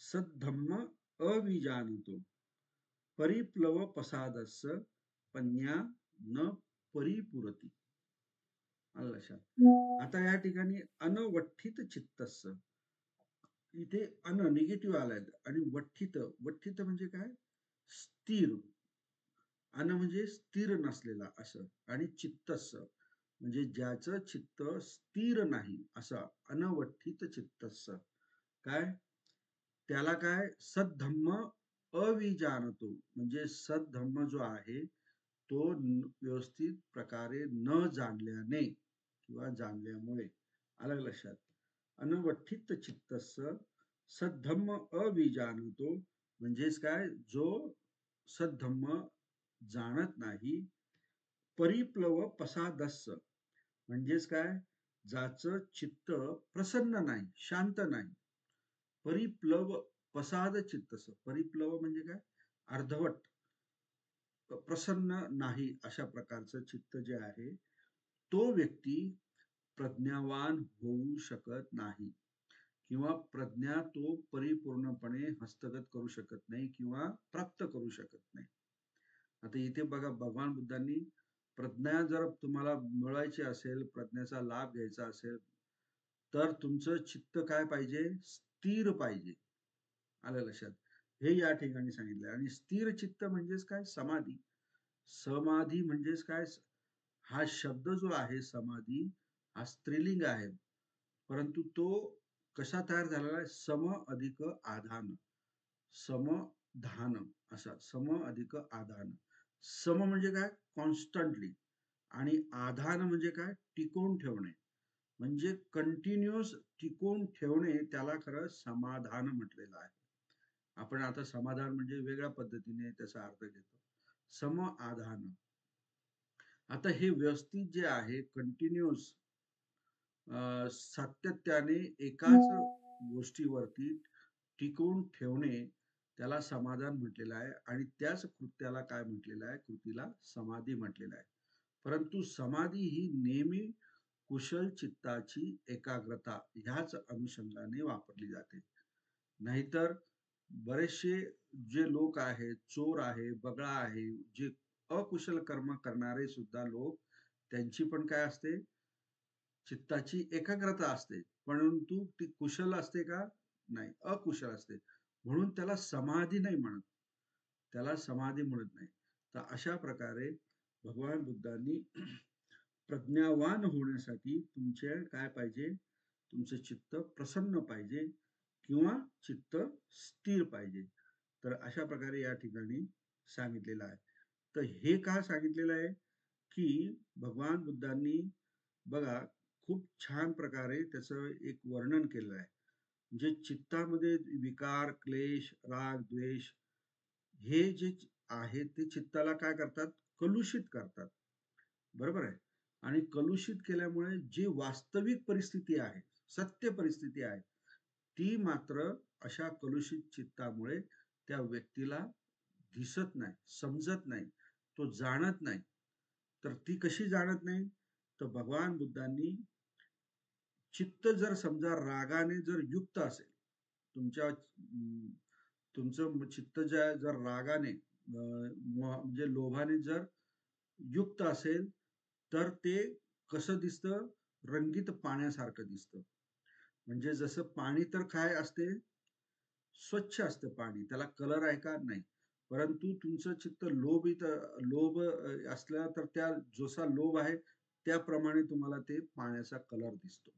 सद्धम्म अविजानतो परिप्लव पसादस्य पन्या न परिपुरती. आलं लक्षात. आता या ठिकाणी अनवठ्ठित चित्तस्य इथे निगेटिव्ह आलाय आणि वठ्ठित वठ्ठित म्हणजे काय स्थिर. म्हणजे स्थिर नसलेला असं आणि चित्तस्य म्हणजे ज्याचं चित्त स्थिर नाही असं अनवठ्ठित चित्तस्य काय त्याला काय सद्धम्म अविजानतो म्हणजे सद्धम्म जो आहे तो व्यवस्थित प्रकारे न जाणल्याने किंवा जाणल्यामुळे. आलं लक्षात. अनवठ्ठित चित्तस्य सद्धम्म अविजानतो म्हणजेच काय जो सद्धम्म जाणत नाही. परिप्लव पसादस्य म्हणजेच काय ज्याचं चित्त प्रसन्न नाही शांत नाही. परिप्लव पसाद चित्तस्य परिप्लव म्हणजे काय अर्धवट प्रसन्न नाही अशा प्रकारचं चित्त जे आहे तो व्यक्ती प्रज्ञावान होऊ शकत नाही किंवा प्रज्ञा तो परिपूर्णपणे हस्तगत करू शकत नाही किंवा प्राप्त करू शकत नाही. आता इथे बघा भगवान बुद्धांनी प्रज्ञा जर तुम्हाला मिळवायची असेल प्रज्ञेचा लाभ घ्यायचा असेल तर तुमचं चित्त काय पाहिजे स्थिर पाहिजे. आलं लक्षात. हे या ठिकाणी सांगितलं. आणि स्थिर चित्त म्हणजेच काय समाधी. समाधी म्हणजेच काय हा शब्द जो आहे समाधी हा स्त्रीलिंग आहे परंतु तो कसा तयार झालेला आहे सम अधिक आधान समधान असा सम अधिक आधान. सम म्हणजे काय कॉन्स्टंटली आणि आधान म्हणजे काय टिकवून ठेवणे म्हणजे कंटिन्युअस टिकवून ठेवणे त्याला खरं समाधान म्हटलेलं आहे. आपण आता समाधान म्हणजे वेगळ्या पद्धतीने त्याचा अर्थ घेतो. सम आधान. आता हे व्यवस्थित जे आहे कंटिन्युअस सातत्याने एकाच गोष्टीवरती टिकवून ठेवणे त्याला समाधान म्हटलेलं आहे आणि त्याच कृत्याला काय म्हटलेलं आहे कृतीला समाधी म्हटलेलं आहे. परंतु समाधी ही नेहमी कुशल चित्ताची एकाग्रता ह्याच अनुषंगाने वापरली जाते. नाहीतर बरेचसे जे लोक आहेत चोर आहे बगळा आहे जे अकुशल कर्म करणारे सुद्धा लोक त्यांची पण काय असते चित्ताची एकाग्रता असते परंतु ती कुशल असते का नाही अकुशल असते म्हणून त्याला समाधी नाही म्हणत त्याला समाधी म्हणत नाही. तर अशा प्रकारे भगवान बुद्धांनी प्रज्ञावान होण्यासाठी तुमचे काय पाहिजे तुमचं चित्त प्रसन्न पाहिजे किंवा चित्त स्थिर पाहिजे. तर अशा प्रकारे या ठिकाणी सांगितलेलं आहे. तर हे का सांगितलेलं आहे की भगवान बुद्धांनी बघा खूप छान प्रकारे त्याचं एक वर्णन केलं आहे. म्हणजे चित्तामध्ये विकार क्लेश राग द्वेष हे जे आहे ते चित्ताला काय करतात कलुषित करतात. बरोबर आहे. आणि कलुषित केल्यामुळे जी वास्तविक परिस्थिती आहे सत्य परिस्थिती आहे ती मात्र अशा कलुषित चित्तामुळे त्या व्यक्तीला दिसत नाही समजत नाही तो जाणत नाही. तर ती कशी जाणत नाही तर भगवान बुद्धांनी चित्त जर समजा रागाने जर युक्त असेल तुमच्या तुमचं चित्त जर रागाने म्हणजे लोभाने जर युक्त असेल तर ते कसं दिसतं रंगीत पाण्यासारखं दिसतं. म्हणजे जसं पाणी तर काय असते स्वच्छ असतं पाणी त्याला कलर आहे का नाही. परंतु तुमचं चित्त लोभ असलं तर त्या जसा लोभ आहे त्याप्रमाणे तुम्हाला ते पाण्याचा कलर दिसतो.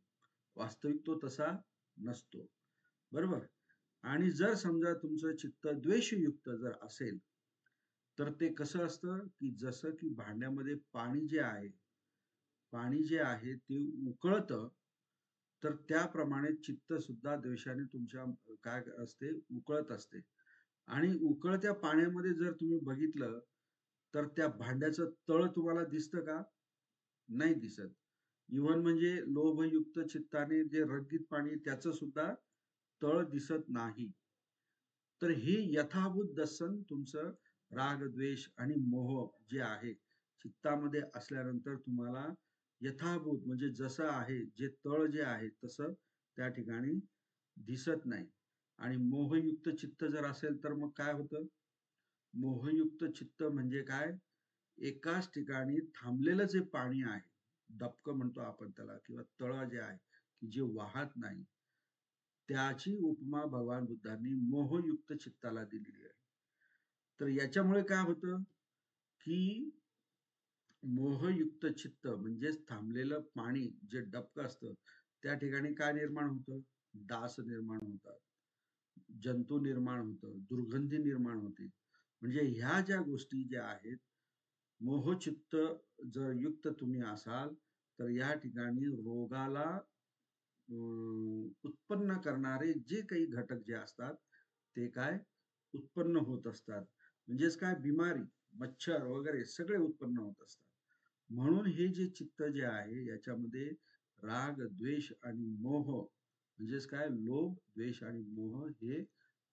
वास्तविक तो तसा नसतो. बरोबर. आणि जर समजा तुमचं चित्त द्वेषयुक्त जर असेल तर ते कसं असतं की जसं की भांड्यामध्ये पाणी जे आहे ते उकळतं तर त्याप्रमाणे चित्त सुद्धा द्वेषाने तुमच्या काय असते उकळत असते. आणि उकळत्या पाण्यामध्ये जर तुम्ही बघितलं तर त्या भांड्याचं तळ तुम्हाला दिसतं का नाही दिसत. इव्हन म्हणजे लोभयुक्त चित्ताने जे रंगीत पाणी त्याचं सुद्धा तळ दिसत नाही. तर हे यथाभूत दर्शन तुमचं राग, द्वेष आणि मोह जे आहे चित्तामध्ये असल्यानंतर तुम्हाला यथाभूत म्हणजे जसं आहे, जे तळ जे आहे तसं त्या ठिकाणी दिसत नाही. आणि मोहयुक्त चित्त जर असेल तर मग काय होतं? मोहयुक्त चित्त म्हणजे काय? एकाच ठिकाणी थांबलेलं जे पाणी आहे, डबकं म्हणतो आपण त्याला, किंवा तळं जे आहे की जे वाहत नाही, त्याची उपमा भगवान बुद्धांनी मोहयुक्त चित्ताला दिलेली आहे. तर याच्यामुळे काय होतं की मोहयुक्त चित्त म्हणजेच थांबलेलं पाणी जे डबकं असतं त्या ठिकाणी काय निर्माण होतं? डास निर्माण होतात, जंतू निर्माण होतं, दुर्गंधी निर्माण होते. म्हणजे ह्या ज्या गोष्टी ज्या आहेत, मोहचित्त जर युक्त तुम्ही असाल तर या ठिकाणी रोगाला उत्पन्न करणारे जे काही घटक जे असतात ते काय उत्पन्न होत असतात. म्हणजेच काय, बिमारी, मच्छर वगैरे सगळे उत्पन्न होत असतात. म्हणून हे जे चित्त जे आहे याच्यामध्ये राग, द्वेष आणि मोह म्हणजेच काय, लोभ, द्वेष आणि मोह हे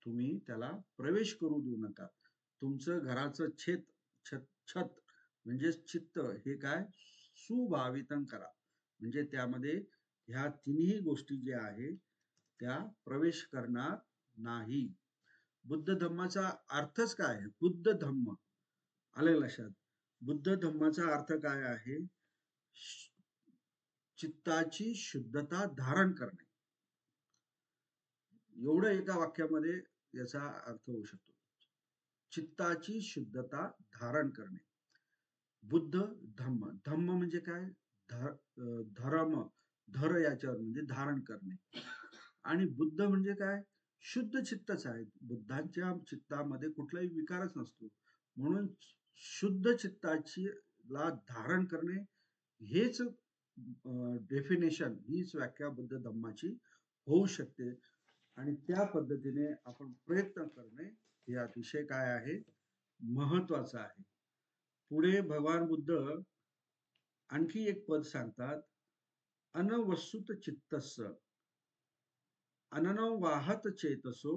तुम्ही त्याला प्रवेश करू देऊ नका. तुमचं घराचं छत छत म्हणजेच चित्त हे काय सुभावितं करा. म्हणजे त्यामध्ये ह्या तिन्ही गोष्टी ज्या आहेत त्या प्रवेश करणार नाही. बुद्ध धम्माचा अर्थच काय आहे? बुद्ध धम्म आलं लक्षात? बुद्ध धम्माचा अर्थ काय आहे? चित्ताची शुद्धता धारण करणे. एवढं एका वाक्यामध्ये याचा अर्थ होऊ शकतो. चित्ताची शुद्धता धारण करणे. बुद्ध धम्म. धम्म म्हणजे काय? धर्म. धर याच्यावर म्हणजे धारण करणे. आणि बुद्ध म्हणजे काय? शुद्ध चित्तच आहे. बुद्धांच्या चित्तामध्ये कुठलाही विकारच नसतो. म्हणून शुद्ध चित्ताची ला धारण करणे हेच डेफिनेशन, हीच व्याख्या बुद्ध धम्माची होऊ शकते. आणि त्या पद्धतीने आपण प्रयत्न करणे हे अतिशय काय आहे? महत्वाचं आहे. पुढे भगवान बुद्ध आणखी एक पद सांगतात, अनवसुत चित्तस्य अननवाहत चेतसो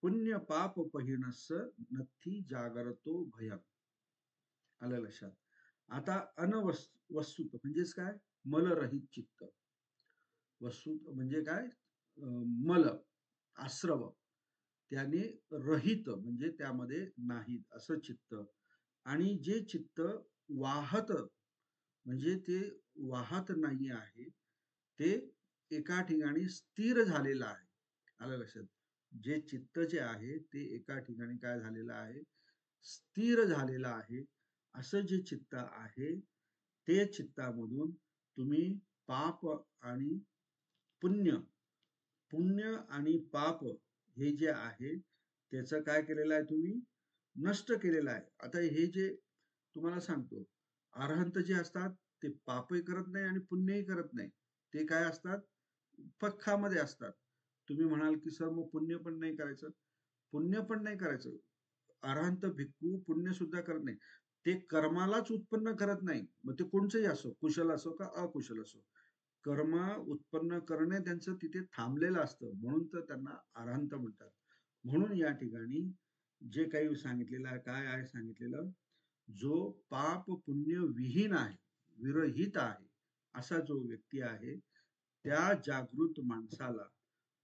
पुण्य पाप पहिनस्य नथी जागरतो भयम. आलं लक्षात? आता अनवस्तुत म्हणजेच काय? मलरहित चित्त. वस्तुत म्हणजे काय? मल, आश्रव, त्याने रहित म्हणजे त्यामध्ये नाही असं चित्त. आणि जे चित्त वाहत म्हणजे ते वाहत नाही आहे, ते एका ठिकाणी स्थिर झालेलं आहे. आलं लक्षात? जे चित्त जे आहे ते एका ठिकाणी काय झालेलं आहे? स्थिर झालेलं आहे. असं जे चित्त आहे ते चित्तामधून तुम्ही पाप आणि पुण्य, पुण्य आणि पाप हे जे आहे त्याचं काय केलेलं आहे? तुम्ही नष्ट केलेलं आहे. आता हे जे तुम्हाला सांगतो, अरहंत जे असतात ते पापही करत नाही आणि पुण्यही करत नाही. ते काय असतात? पक्खामध्ये असतात. तुम्ही म्हणाल की सर मग पुण्य पण नाही करायचं. पुण्य पण नाही करायचं. अरहंत भिक्खू पुण्य सुद्धा करत नाही. ते कर्मालाच उत्पन्न करत नाही. मग ते कोणचंही असो, कुशल असो का अकुशल असो, कर्म उत्पन्न करणे त्यांचं तिथे थांबलेलं असतं. म्हणून तर त्यांना अरहंत म्हणतात. म्हणून या ठिकाणी जे काही सांगितलेलं आहे, काय आहे सांगितलेलं? जो पाप पुण्य विहीन आहे, विरहित आहे, असा जो व्यक्ती आहे त्या जागृत माणसाला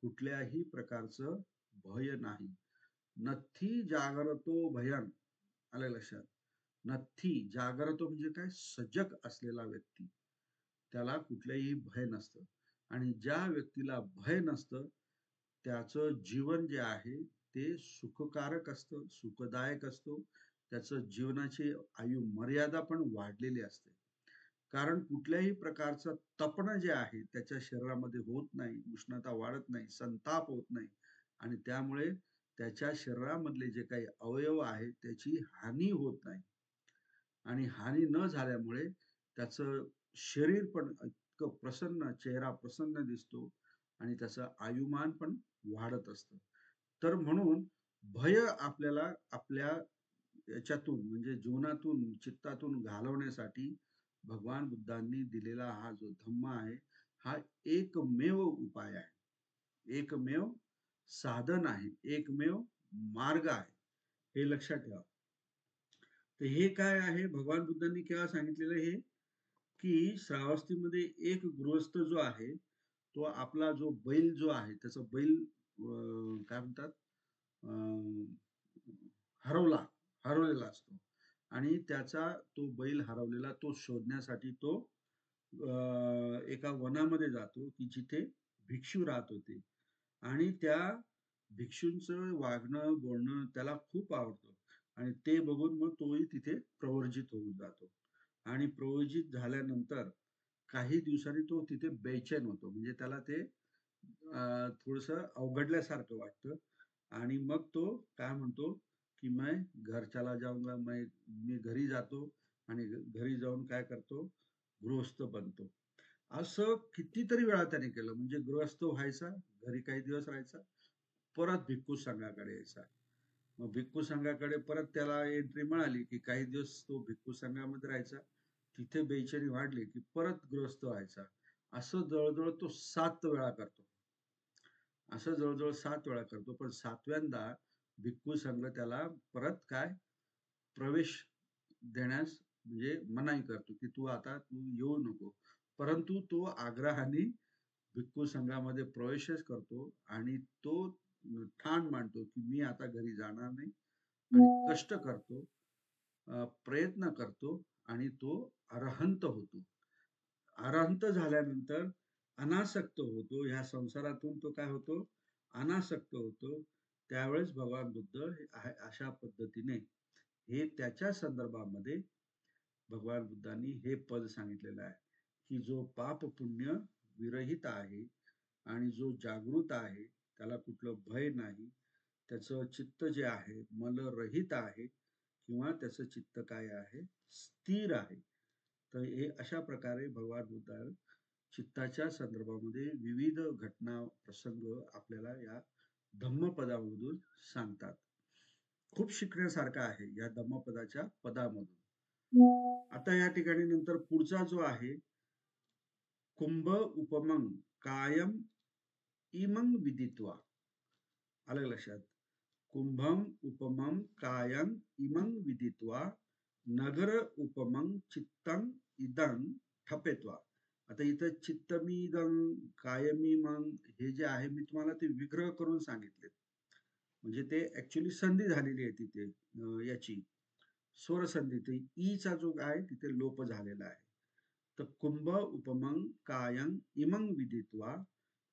कुठल्याही प्रकारचं भय नाही. नथी जागरतो भयन. आलं लक्षात? नथी जागरतो म्हणजे काय? सजग असलेला व्यक्ती, त्याला कुठलंही भय नसतं. आणि ज्या व्यक्तीला भय नसतं त्याचं जीवन जे आहे ते सुखकारक असतं, सुखदायक असतो. त्याचं जीवनाची आयु मर्यादा पण वाढलेली असते. कारण कुठल्याही प्रकारचं तपणं जे आहे त्याच्या शरीरामध्ये होत नाही, उष्णता वाढत नाही, संताप होत नाही. आणि त्यामुळे त्याच्या शरीरामधले जे काही अवयव आहेत त्याची हानी होत नाही. आणि हानी न झाल्यामुळे त्याचं शरीर पण इतकं प्रसन्न, चेहरा प्रसन्न दिसतो आणि त्याचं आयुमान पण वाढत असतं. तर म्हणून भय आपल्याला आपल्या याच्यातून म्हणजे जीवनातून, चित्तातून घालवण्यासाठी भगवान बुद्धांनी दिलेला हा जो धम्म आहे हा एकमेव उपाय आहे, एकमेव साधन आहे, एकमेव मार्ग आहे, हे लक्षात ठेवा. तर हे काय आहे, भगवान बुद्धांनी केव्हा सांगितलेलं हे, की श्रावस्तीमध्ये एक गृहस्थ जो आहे तो आपला जो बैल जो आहे त्याचा बैल काय म्हणतात हरवला हरवलेला असतो आणि त्याचा तो बैल हरवलेला तो शोधण्यासाठी तो एका वनामध्ये जातो की जिथे भिक्षू राहत होते आणि त्या भिक्षूंचं वागणं बोलणं त्याला खूप आवडतं आणि ते बघून मग तोही तिथे प्रवर्जित होऊन जातो आणि प्रवर्जित झाल्यानंतर काही दिवसांनी तो तिथे बेचैन होतो, म्हणजे त्याला ते थोडस अवघडल्यासारखं वाटतं आणि मग तो काय म्हणतो की मैं घर चला जाऊंगा, मी घरी जातो आणि घरी जाऊन काय करतो, गृहस्थ बनतो. असं कितीतरी वेळा त्याने केलं, म्हणजे गृहस्थ व्हायचा, घरी काही दिवस राहायचा, परत भिक्खू संघाकडे यायचा. मग भिक्खू संघाकडे परत त्याला एंट्री मिळाली की काही दिवस तो भिक्खू संघामध्ये राहायचा, तिथे बेचैनी वाढली की परत गृहस्थ व्हायचा. असं जवळजवळ तो 7 वेळा करतो, असं जवळजवळ 7 वेळा करतो. पण 7व्यांदा भिक्खू संघ त्याला परत काय प्रवेश देण्यास म्हणजे मनाई करतो की तू येऊ नको, परंतु तो आग्रहाने भिक्खू संघामध्ये प्रवेशच करतो आणि तो ठाण मांडतो की मी आता घरी जाणार नाही आणि कष्ट करतो, प्रयत्न करतो आणि तो अरहंत होतो. अरहंत झाल्यानंतर अनासक्त होतो, ह्या संसारातून तो काय होतो, अनासक्त होतो. त्यावेळेस भगवान बुद्ध अशा पद्धतीने हे त्याच्या संदर्भामध्ये भगवान बुद्धांनी हे पद सांगितलेलं आहे की जो पाप पुण्य विरहित आहे आणि जो जागृत आहे, त्याला कुठलं भय नाही, त्याचं चित्त जे आहे मलरहित आहे किंवा त्याचं चित्त काय आहे, स्थिर आहे. तर हे अशा प्रकारे भगवान बुद्ध चित्ताच्या संदर्भामध्ये विविध घटना प्रसंग आपल्याला या धम्मपदामधून सांगतात. खूप शिकण्यासारखं आहे या धम्मपदाच्या पदामधून. आता या ठिकाणी नंतर पुढचा जो आहे, कुंभ उपमंग कायम इमंग विदित्वा. आलं लक्षात? कुंभम उपमं कायं इमं विदित्वा नगर उपमं चित्तं इदं ठपेत्वा. आता इथं चित्तमीदं कायमीमं हे जे आहे मी तुम्हाला ते विग्रह करून सांगितले, म्हणजे ते ऍक्च्युली संधी झालेली आहे तिथे याची स्वर संधी, ते ईचा जो आहे तिथे लोप झालेला आहे. तर कुंभ उपमं कायं इमं विदित्वा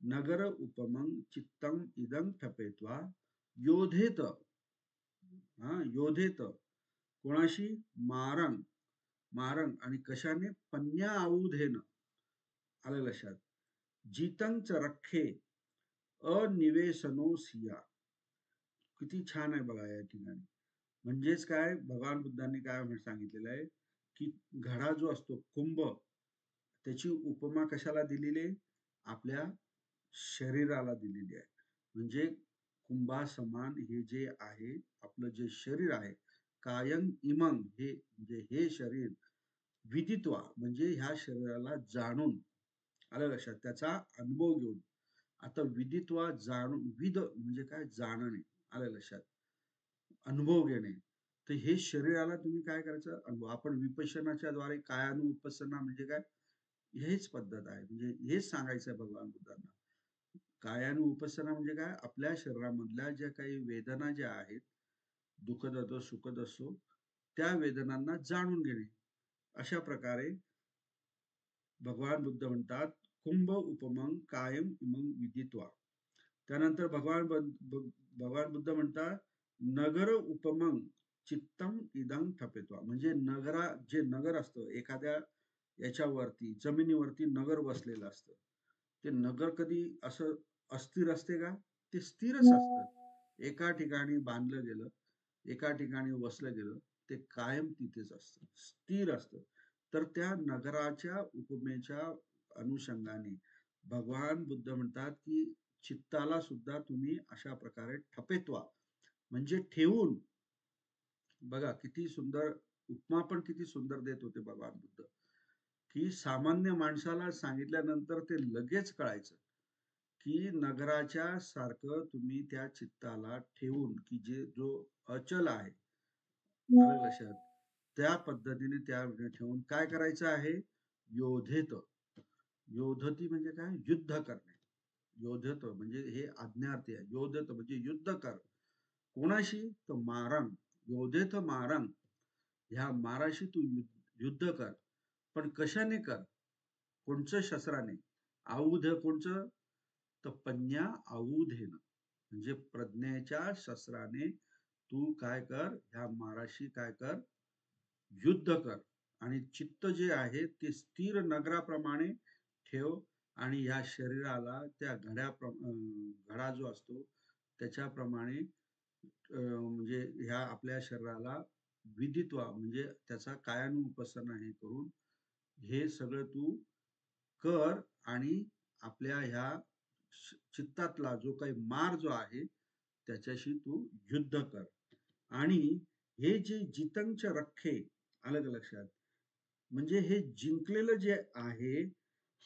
नगर उपमं चित्तं इदं ठपेत्वा योधेत, योधेत कोणाशी, मारंग, मारंग आणि कशाने, पन्या आऊधेन. आलं लक्षात? जितंच रख्खे अनिवेशनो सिया. किती छान आहे बघा या ठिकाणी. म्हणजेच काय, भगवान बुद्धांनी काय सांगितलेलं आहे की घडा जो असतो कुंभ, त्याची उपमा कशाला दिलेली आहे, आपल्या शरीराला दिलेली आहे. म्हणजे कुंभा समान हे जे आहे आपलं जे शरीर आहे, कायम इमंग हे म्हणजे हे शरीर, विदित्वा म्हणजे ह्या शरीराला जाणून, आलं लक्षात, त्याचा अनुभव घेऊन. आता विदित्वा जाणून, विद म्हणजे काय, जाणणे, आलं लक्षात, अनुभव घेणे. तर हे शरीराला तुम्ही काय करायचं, अनुभव. आपण विपश्यनाच्या द्वारे कायानुपसना म्हणजे काय, हेच पद्धत आहे, म्हणजे हेच सांगायचं आहे भगवान बुद्धांना. कायानुपसना म्हणजे काय, आपल्या शरीरामधल्या ज्या काही वेदना ज्या आहेत, दुःखद असो सुखद असो, त्या वेदनांना जाणून घेणे. अशा प्रकारे भगवान बुद्ध म्हणतात कुंभ उपमंग कायम इमंग विदित्वा. त्यानंतर भगवान बुद्ध म्हणतात नगर उपमंग चित्तम इदं ठपेत्वा. म्हणजे जे नगर असतं एखाद्या याच्यावरती, जमिनीवरती नगर बसलेलं असतं, ते नगर कधी असं अस्थिर असते का, ते स्थिरच असतं. एका ठिकाणी बांधलं गेलं, एका ठिकाणी वसलं गेलं, ते कायम तिथेच असतं, स्थिर असतं. तर त्या नगराच्या उपमेच्या अनुषंगाने भगवान बुद्ध म्हणतात की चित्ताला सुद्धा तुम्ही अशा प्रकारे ठपेत्वा म्हणजे ठेवून. बघा किती सुंदर उपमा, पण किती सुंदर देत होते भगवान बुद्ध. की सामान्य माणसाला सांगितल्यानंतर ते लगेच कळायचं, की नगराच्या सारखं तुम्ही त्या चित्ताला ठेवून, की जो अचल आहे, आलं लक्षात? त्या पद्धतीने त्या ठेवून काय करायचं आहे? योधेत. योधती म्हणजे काय? युद्ध करणे. योधत म्हणजे हे आज्ञार्थी आहे. योधत म्हणजे युद्ध कर. कोणाशी? तर मारंग. योधेत मारंग. ह्या माराशी तू युद्ध कर. पण कशाने कर? कोणचं शस्त्राने? आयुध कोणचं? तर पज्ञा आयुधेन म्हणजे प्रज्ञेच्या शस्त्राने तू काय कर? ह्या माराशी काय कर? युद्ध कर. आणि चित्त जे आहे ते स्थिर नगराप्रमाणे ठेव आणि ह्या शरीराला त्या घडा जो असतो त्याच्याप्रमाणे म्हणजे ह्या आपल्या शरीराला विदित्वा म्हणजे त्याचा कायानुपसना हे करून हे सगळं तू कर आणि आपल्या ह्या चित्तातला जो काही मार जो आहे त्याच्याशी तू युद्ध कर. आणि हे जे जितंच रख्खे, आलं का लक्षात? म्हणजे हे जिंकलेलं जे आहे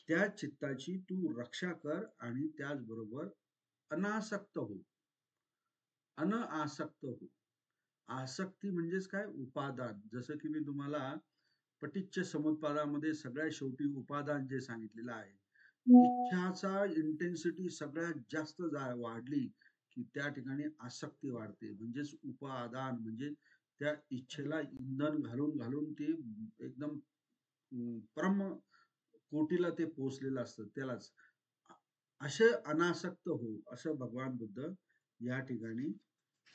त्या चित्ताची तू रक्षा कर आणि त्याचबरोबर अनासक्त हो. अनआसक्त हो. आसक्ती म्हणजेच काय? उपादान. जसं की मी तुम्हाला पटिच्च समुत्पादामध्ये सगळ्यात शेवटी उपादान जे सांगितलेलं आहे, इच्छाचा इंटेन्सिटी सगळ्यात जास्त वाढली की त्या ठिकाणी आसक्ती वाढते. म्हणजेच उपादान म्हणजे त्या इच्छेला इंधन घालून घालून ते एकदम परम कोटीला ते पोचलेलं असतं त्यालाच. असे अनासक्त हो असं भगवान बुद्ध या ठिकाणी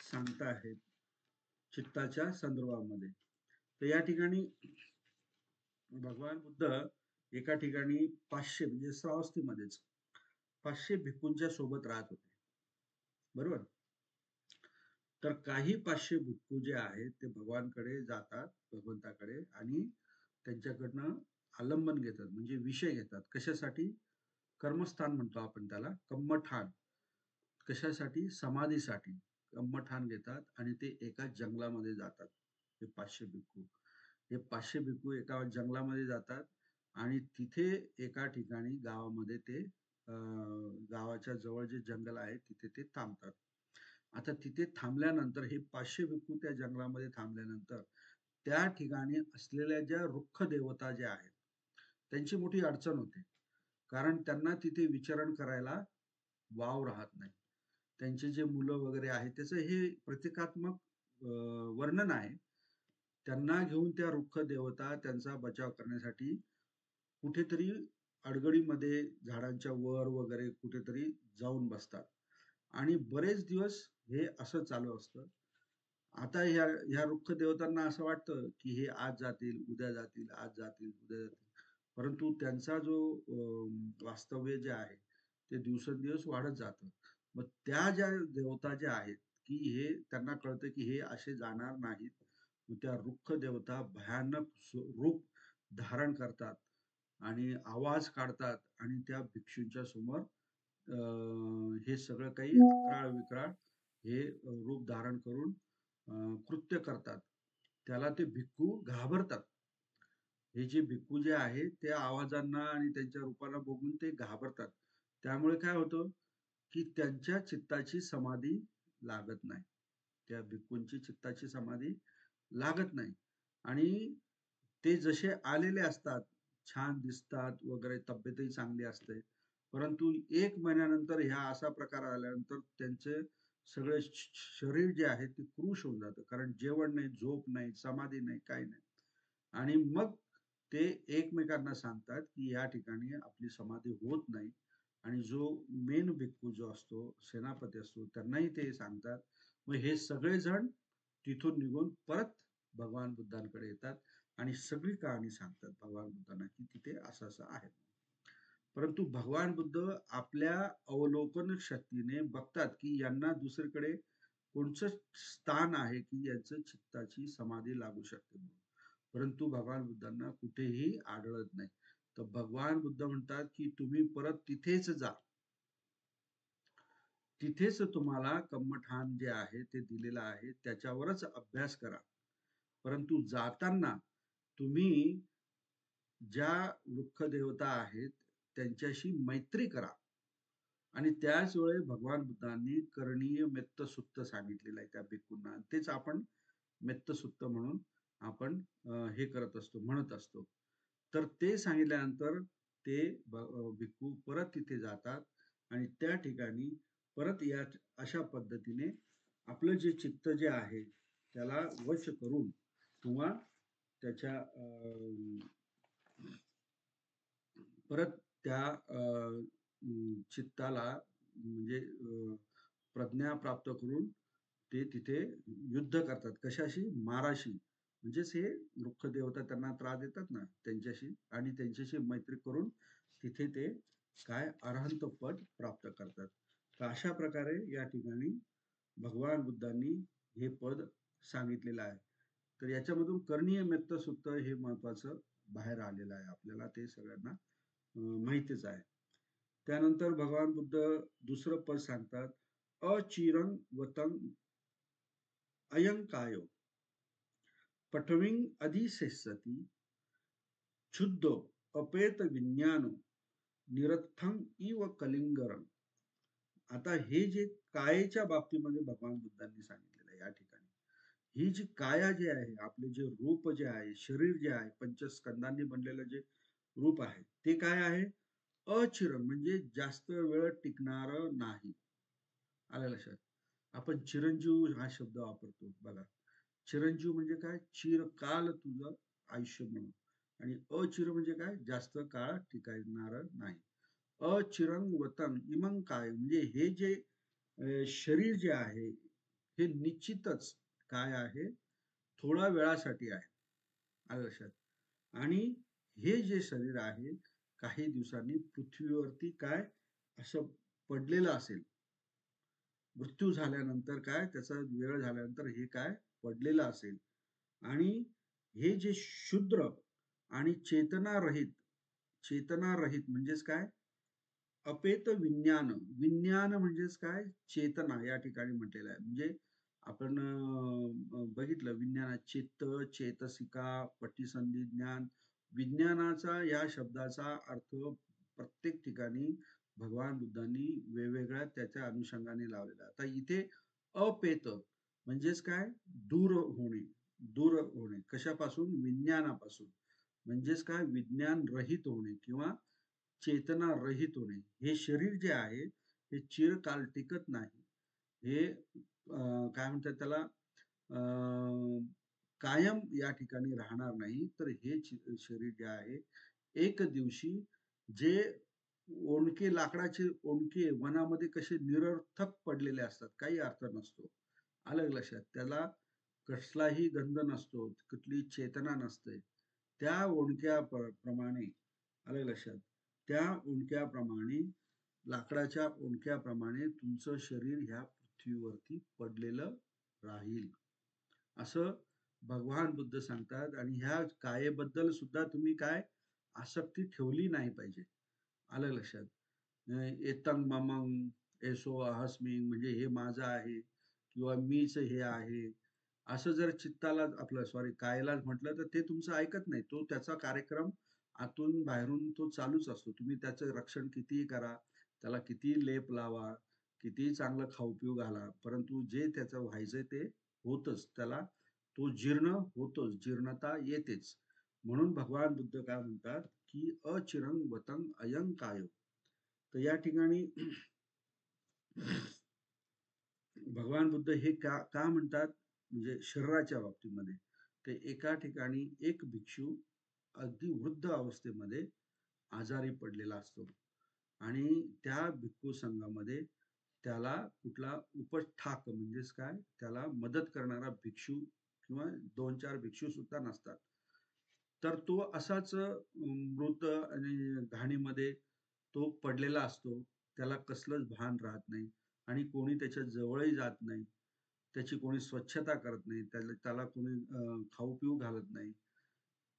सांगता आहेत चित्ताच्या संदर्भामध्ये. तर या ठिकाणी भगवान बुद्ध एका ठिकाणी 500 म्हणजे श्रावस्तीमध्येच 500 भिक्खूंच्या सोबत राहत होते, बरोबर. तर काही 500 भिक्खू जे आहेत ते भगवानकडे जातात, भगवंताकडे, आणि त्यांच्याकडनं आलंबन घेतात म्हणजे विषय घेतात. कशासाठी? कर्मस्थान म्हणतो आपण त्याला, कम्मठान. कशासाठी? समाधीसाठी कम्मठान घेतात आणि ते एका जंगलामध्ये जातात. हे 500 भिक्खू, हे 500 भिक्खू एका जंगलामध्ये जातात आणि तिथे एका ठिकाणी गावामध्ये ते गावाच्या जवळ जे जंगल आहे तिथे ते थांबतात. आता तिथे थांबल्यानंतर हे 500 भिक्खू त्या जंगलामध्ये थांबल्यानंतर त्या ठिकाणी असलेल्या ज्या रुक्ख देवता ज्या आहेत त्यांची मोठी अडचण होते. कारण त्यांना तिथे विचरण करायला वाव राहत नाही. त्यांचे जे मुलं वगैरे आहेत त्याचं हे प्रतिकात्मक वर्णन आहे. त्यांना घेऊन त्या रुक्ख देवता त्यांचा बचाव करण्यासाठी कुठेतरी अडगडीमध्ये झाडांच्या वर वगैरे कुठेतरी जाऊन बसतात आणि बरेच दिवस हे असं चालू असतं. आता ह्या रुक्ख देवतांना असं वाटतं की हे आज जातील, उद्या जातील, आज जातील, उद्या जातील. परंतु त्यांचा जो वास्तव्य जे आहे ते दिवसेंदिवस वाढत जातं. मग त्या ज्या देवता ज्या आहेत की हे त्यांना कळतं की हे असे जाणार नाहीत. मग त्या रुक्ख देवता भयानक रूप धारण करतात आणि आवाज काढतात आणि त्या भिक्षूंच्या समोर हे सगळं काही अक्राळ विक्राळ हे रूप धारण करून कृत्य करतात. त्याला ते भिक्खू घाबरतात. हे जे भिक्खू जे आहेत ते आवाजांना आणि त्यांच्या रूपाला बघून ते घाबरतात. त्यामुळे काय होतं की त्यांच्या चित्ताची समाधी लागत नाही. त्या भिक्खूंची चित्ताची समाधी लागत नाही आणि ते जसे आलेले असतात, छान दिसतात वगैरे, तब्येतही चांगली असते, परंतु 1 महिन्यानंतर ह्या असा प्रकार आल्यानंतर त्यांचे सगळे शरीर जे आहे ते क्रूश होऊन जातं. कारण जेवण नाही, झोप नाही, समाधी नाही, काही नाही. आणि मग ते एकमेकांना सांगतात की या ठिकाणी आपली समाधी होत नाही. आणि जो मेन भिक्खू जो असतो, सेनापती असतो, त्यांनाही ते सांगतात. मग हे सगळेजण तिथून निघून परत भगवान बुद्धांकडे येतात आणि सगळी कहाणी सांगतात भगवान बुद्धांना की तिथे असं असं आहे. परंतु भगवान बुद्ध आपल्या अवलोकन शक्तीने बघतात की यांना दुसरीकडे कोणचं स्थान आहे की यांचं चित्ताची समाधी लागू शकते म्हणून. परंतु भगवान बुद्धांना कुठेही आढळत नाही. तर भगवान बुद्ध म्हणतात की तुम्ही परत तिथेच जा. तिथेच तुम्हाला कम्मठान जे आहे ते दिलेलं आहे त्याच्यावरच अभ्यास करा. परंतु जाताना तुम्ही ज्या वृक्ष देवता आहेत त्यांच्याशी मैत्री करा. आणि त्याच वेळी भगवान बुद्धांनी करणीय मेत्त सुत्त सांगितलेलं आहे त्या भिक्खूंना. तेच आपण मेत्त सुत्त म्हणून आपण हे करत असतो, म्हणत असतो. तर ते सांगितल्यानंतर ते भिक्खू परत तिथे जातात आणि त्या ठिकाणी परत या अशा पद्धतीने आपलं जे चित्त जे आहे त्याला वश करून किंवा त्याच्या परत त्या चित्ताला म्हणजे प्रज्ञा प्राप्त करून ते तिथे युद्ध करतात. कशाशी? माराशी. म्हणजेच हे वृक्ष देवता त्यांना त्रास देतात ना त्यांच्याशी, आणि त्यांच्याशी मैत्री करून तिथे ते काय अरहंत पद प्राप्त करतात. तर अशा प्रकारे या ठिकाणी भगवान बुद्धांनी हे पद सांगितलेलं आहे. तर याच्यामधून करणीय मेत्त सुत्त हे महत्वाचं बाहेर आलेलं आहे. आपल्याला ते सगळ्यांना माहितीच आहे. त्यानंतर भगवान बुद्ध दुसरं पद सांगतात, अचिरं वतं अयंकायो पठविंग अधिशेषती क्षुद्ध अपेत विज्ञान निरर्थं इव कलिंगरं. आता हे जे कायेच्या बाबतीमध्ये भगवान बुद्धांनी सांगितलेलं आहे या ठिकाणी, ही जी काया जे आहे, आपले जे रूप जे आहे, शरीर जे आहे, पंचस्कंदांनी बनलेलं जे रूप आहे ते काय आहे? अचिरं म्हणजे जास्त वेळ टिकणार नाही. आलं लक्षात? आपण चिरंजीव हा शब्द वापरतो बघा. चिरंजीव म्हणजे काय? चिरकाल तुझं आयुष्य म्हणून. आणि अचिर म्हणजे काय? जास्त काळ टिकणार नाही. अचिरं वतं इमं काय म्हणजे हे जे शरीर जे आहे हे निश्चितच काय आहे? थोड्या वेळासाठी आहे. आलं लक्षात? आणि हे जे शरीर आहे काही दिवसांनी पृथ्वीवरती काय असं पडलेलं असेल. मृत्यू झाल्यानंतर काय त्याचा वेळ झाल्यानंतर हे काय पडलेलं असेल. आणि हे जे शूद्र आणि चेतनारहित म्हणजेच काय? अपेत विज्ञान. विज्ञान म्हणजेच काय? चेतना या ठिकाणी म्हटलेलं आहे. म्हणजे आपण बघितलं विज्ञानात चित्त, चेतसिका, पटिसंधी ज्ञान. विज्ञानाचा या शब्दाचा अर्थ प्रत्येक ठिकाणी भगवान बुद्धांनी वेगवेगळ्या त्याच्या अनुषंगाने लावलेला. आता इथे अपेत म्हणजेच काय? दूर होणे. दूर होणे कशापासून? विज्ञानापासून. म्हणजेच काय? विज्ञान रहित होणे किंवा चेतना रहित होणे. हे शरीर जे आहे हे चिरकाल टिकत नाही. हे काय म्हणतात त्याला कायम या ठिकाणी राहणार नाही. तर हे शरीर जे आहे एक दिवशी जे ओंडके, लाकडाचे ओंडके वनामध्ये कसे निरर्थक पडलेले असतात, काही अर्थ नसतो. आलं लक्षात? त्याला कसलाही गंध नसतो, कुठली चेतना नसते. त्या ओंडक्या प्रमाणे आलं लक्षात? त्या ओंडक्याप्रमाणे, लाकडाच्या ओंडक्याप्रमाणे तुमचं शरीर ह्या पृथ्वीवरती पडलेलं राहील असं भगवान बुद्ध सांगतात. आणि ह्या कायेबद्दल सुद्धा तुम्ही काय आसक्ती ठेवली नाही पाहिजे. आलं लक्षात? एतंग ममंग एसो अहस्मी म्हणजे हे माझं आहे किंवा मीच हे आहे असं जर चित्ताला आपलं कायला म्हटलं तर ते तुमचं ऐकत नाही. तो त्याचा कार्यक्रम आतून बाहेरून तो चालूच असतो. तुम्ही त्याचं रक्षण कितीही करा, त्याला कितीही लेप लावा, कितीही चांगलं खाऊ पिऊ घाला, परंतु जे त्याचं व्हायचंय ते होतच. त्याला तो जीर्ण होतोच, जीर्णता येतेच. म्हणून भगवान बुद्ध काय म्हणतात की अचिरं वतं अयं कायो. तर या ठिकाणी भगवान बुद्ध हे का म्हणतात? म्हणजे शरीराच्या बाबतीमध्ये ते एका ठिकाणी एक भिक्षू अगदी वृद्ध अवस्थेमध्ये आजारी पडलेला असतो आणि त्या भिक्खू संघामध्ये त्याला कुठला उपस्थाक म्हणजेच काय त्याला मदत करणारा भिक्षू किंवा 2-4 भिक्षू सुद्धा नसतात. तर तो असाच मृत आणि घाणीमध्ये तो पडलेला असतो. त्याला कसलंच भान राहत नाही आणि कोणी त्याच्या जवळही जात नाही. त्याची कोणी स्वच्छता करत नाही. त्याला कोणी खाऊ पिऊ घालत नाही.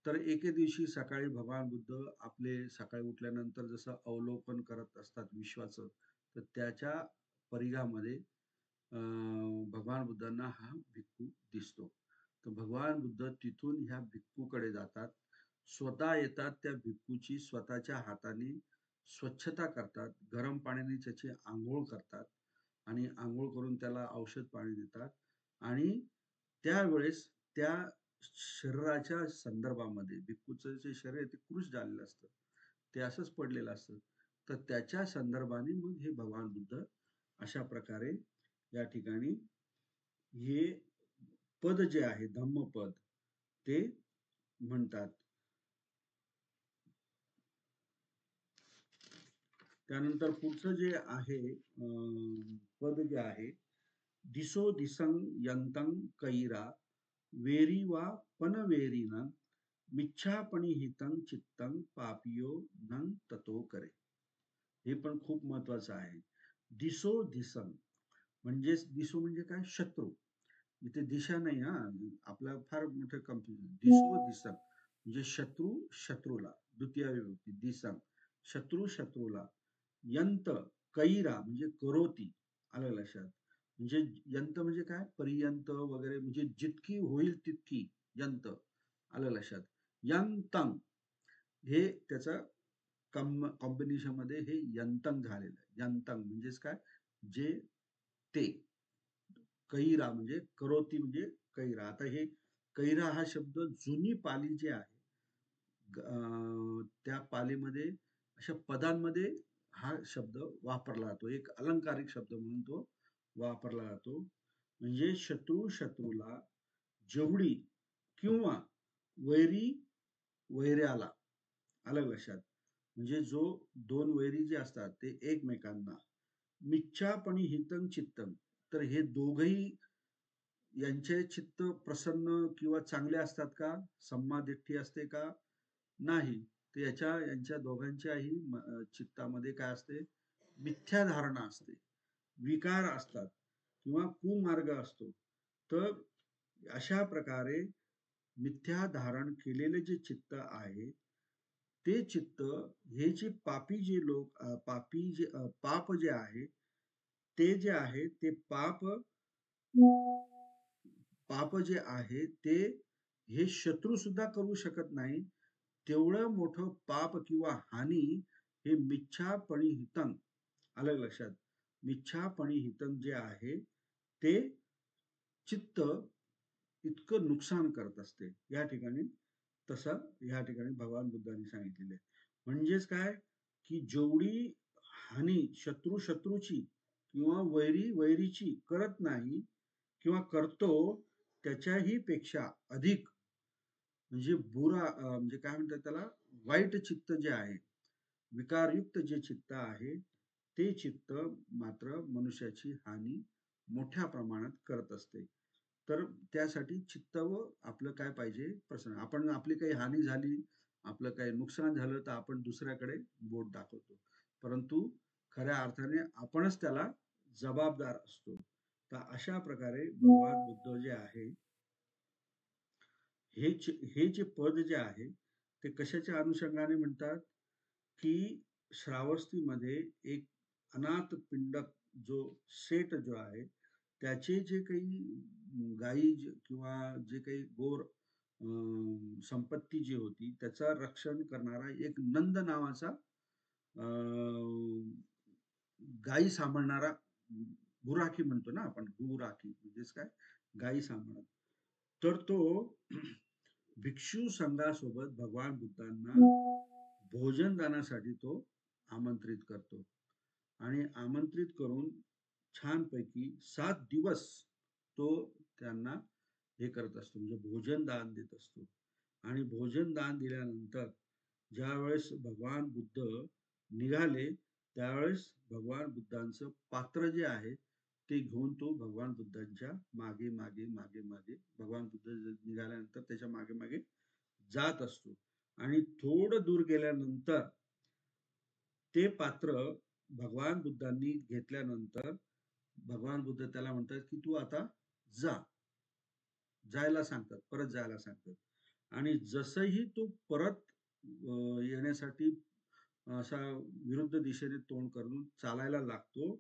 तर एके दिवशी सकाळी भगवान बुद्ध आपले सकाळी उठल्यानंतर जसं अवलोकन करत असतात विश्वाचं, तर त्याच्या परिघामध्ये भगवान बुद्धांना हा भिक्खू दिसतो. तर भगवान बुद्ध तिथून ह्या भिक्खूकडे जातात स्वतः येतात, त्या भिक्खूची स्वतःच्या हाताने स्वच्छता करतात, गरम पाण्याने त्याची अंघोळ करतात आणि अंघोळ करून त्याला औषध पाणी देतात आणि त्यावेळेस त्या शरीराच्या संदर्भामध्ये भिक्खूचं जे शरीर आहे ते कृश झालेलं असतं, ते असंच पडलेलं असतं. तर त्याच्या संदर्भाने मग हे भगवान बुद्ध अशा प्रकारे या ठिकाणी हे पद जे आहे धम्मपद ते म्हणतात. त्यानंतर पुढचं जे आहे पद जे आहे दिसो दिसं यंतं कैरा वेरी वा पनवेरीन मिच्छापणी हितं चित्तं पापियो नं ततो करे. हे पण खूप महत्वाचं आहे. दिसो दिसं म्हणजेच दिसो म्हणजे काय शत्रू. इथे दिशा नाही हा आपला फार मोठं कन्फ्युजन. दिसो दिसं म्हणजे शत्रू शत्रूला द्वितीय विभक्ती दिसं शत्रू शत्रूला यंत कैरा म्हणजे करोती आलं लक्षात म्हणजे यंत म्हणजे काय पर्यंत वगैरे म्हणजे जितकी होईल तितकी यंत आलं लक्षात यंतं हे त्याचं कॉम्बिनेशन मध्ये हे यंतं झालेलं आहे यंतं म्हणजेच काय जे ते कैरा म्हणजे करोती म्हणजे कैरा आता हे कैरा हा शब्द जुनी पाली जी आहे त्या पालीमध्ये अशा पदांमध्ये हा शब्द वापरला जातो एक अलंकारिक शब्द म्हणून तो वापरला जातो म्हणजे शत्रू शत्रूला जेवढी किंवा वैरी वैऱ्याला आलं लक्षात म्हणजे जो दोन वैरी जे असतात ते एकमेकांना मिच्छापणी हितं चित्तं तर हे दोघही यांचे चित्त प्रसन्न किंवा चांगले असतात का सम्मादिट्ठी असते का नाही तर यांच्या दोघांच्याही चित्तामध्ये काय असते मिथ्या धारणा असते विकार असतात किंवा कुमार्ग असतो तर अशा प्रकारे मिथ्या धारण केलेले जे चित्त आहे ते चित्त हे जे पापी जे लोक पापी जे पाप जे आहे ते जे आहे ते पाप जे आहे ते हे शत्रू सुद्धा करू शकत नाही तेवढं मोठं पाप किंवा हानी हे मिच्छापणी हितं आलं लक्षात मिच्छापणी हितं जे आहे ते चित्त इतकं नुकसान करत असते या ठिकाणी तसं या ठिकाणी भगवान बुद्धांनी सांगितलेलं आहे म्हणजेच काय की जेवढी हानी शत्रू शत्रूची किंवा वैरी वैरीची करत नाही किंवा करतो त्याच्याही पेक्षा अधिक म्हणजे बुरा म्हणजे काय म्हणतात त्याला वाईट चित्त जे आहे विकारयुक्त जे चित्त आहे ते चित्त मात्र मनुष्याची हानी मोठ्या प्रमाणात करत असते तर त्यासाठी चित्त व आपलं काय पाहिजे प्रसन्न आपण आपली काही हानी झाली आपलं काही नुकसान झालं तर आपण दुसऱ्याकडे बोट दाखवतो परंतु खऱ्या अर्थाने आपणच त्याला जबाबदार असतो तर अशा प्रकारे भगवान बुद्ध जे आहे हे जे पद जे आहे ते कशाच्या अनुषंगाने म्हणतात की श्रावस्तीमध्ये एक अनाथ पिंडक जो सेठ जो आहे त्याचे जे काही गायी किंवा जे काही गोर संपत्ती जी होती त्याचं रक्षण करणारा एक नंद नावाचा गायी सांभाळणारा गुराखी म्हणतो ना आपण गुराखी म्हणजेच काय गायी सांभाळत तर तो भिक्षू संघासोबत भगवान बुद्धांना भोजन दानासाठी तो आमंत्रित करतो आणि आमंत्रित करून छानपैकी 7 दिवस तो त्यांना हे करत असतो म्हणजे भोजन दान देत असतो आणि भोजन दान दिल्यानंतर ज्या वेळेस भगवान बुद्ध निघाले त्यावेळेस भगवान बुद्धांचं पात्र जे आहे ते घेऊन तो भगवान बुद्धांच्या मागे मागे मागे मागे भगवान बुद्ध निघाल्यानंतर त्याच्या मागे मागे जात असतो आणि थोडं दूर गेल्यानंतर ते पात्र भगवान बुद्धांनी घेतल्यानंतर भगवान बुद्ध त्याला म्हणतात की तू आता जायला सांगतात परत जायला सांगतात आणि जसही तो परत येण्यासाठी असा विरुद्ध दिशेने तोंड करून चालायला लागतो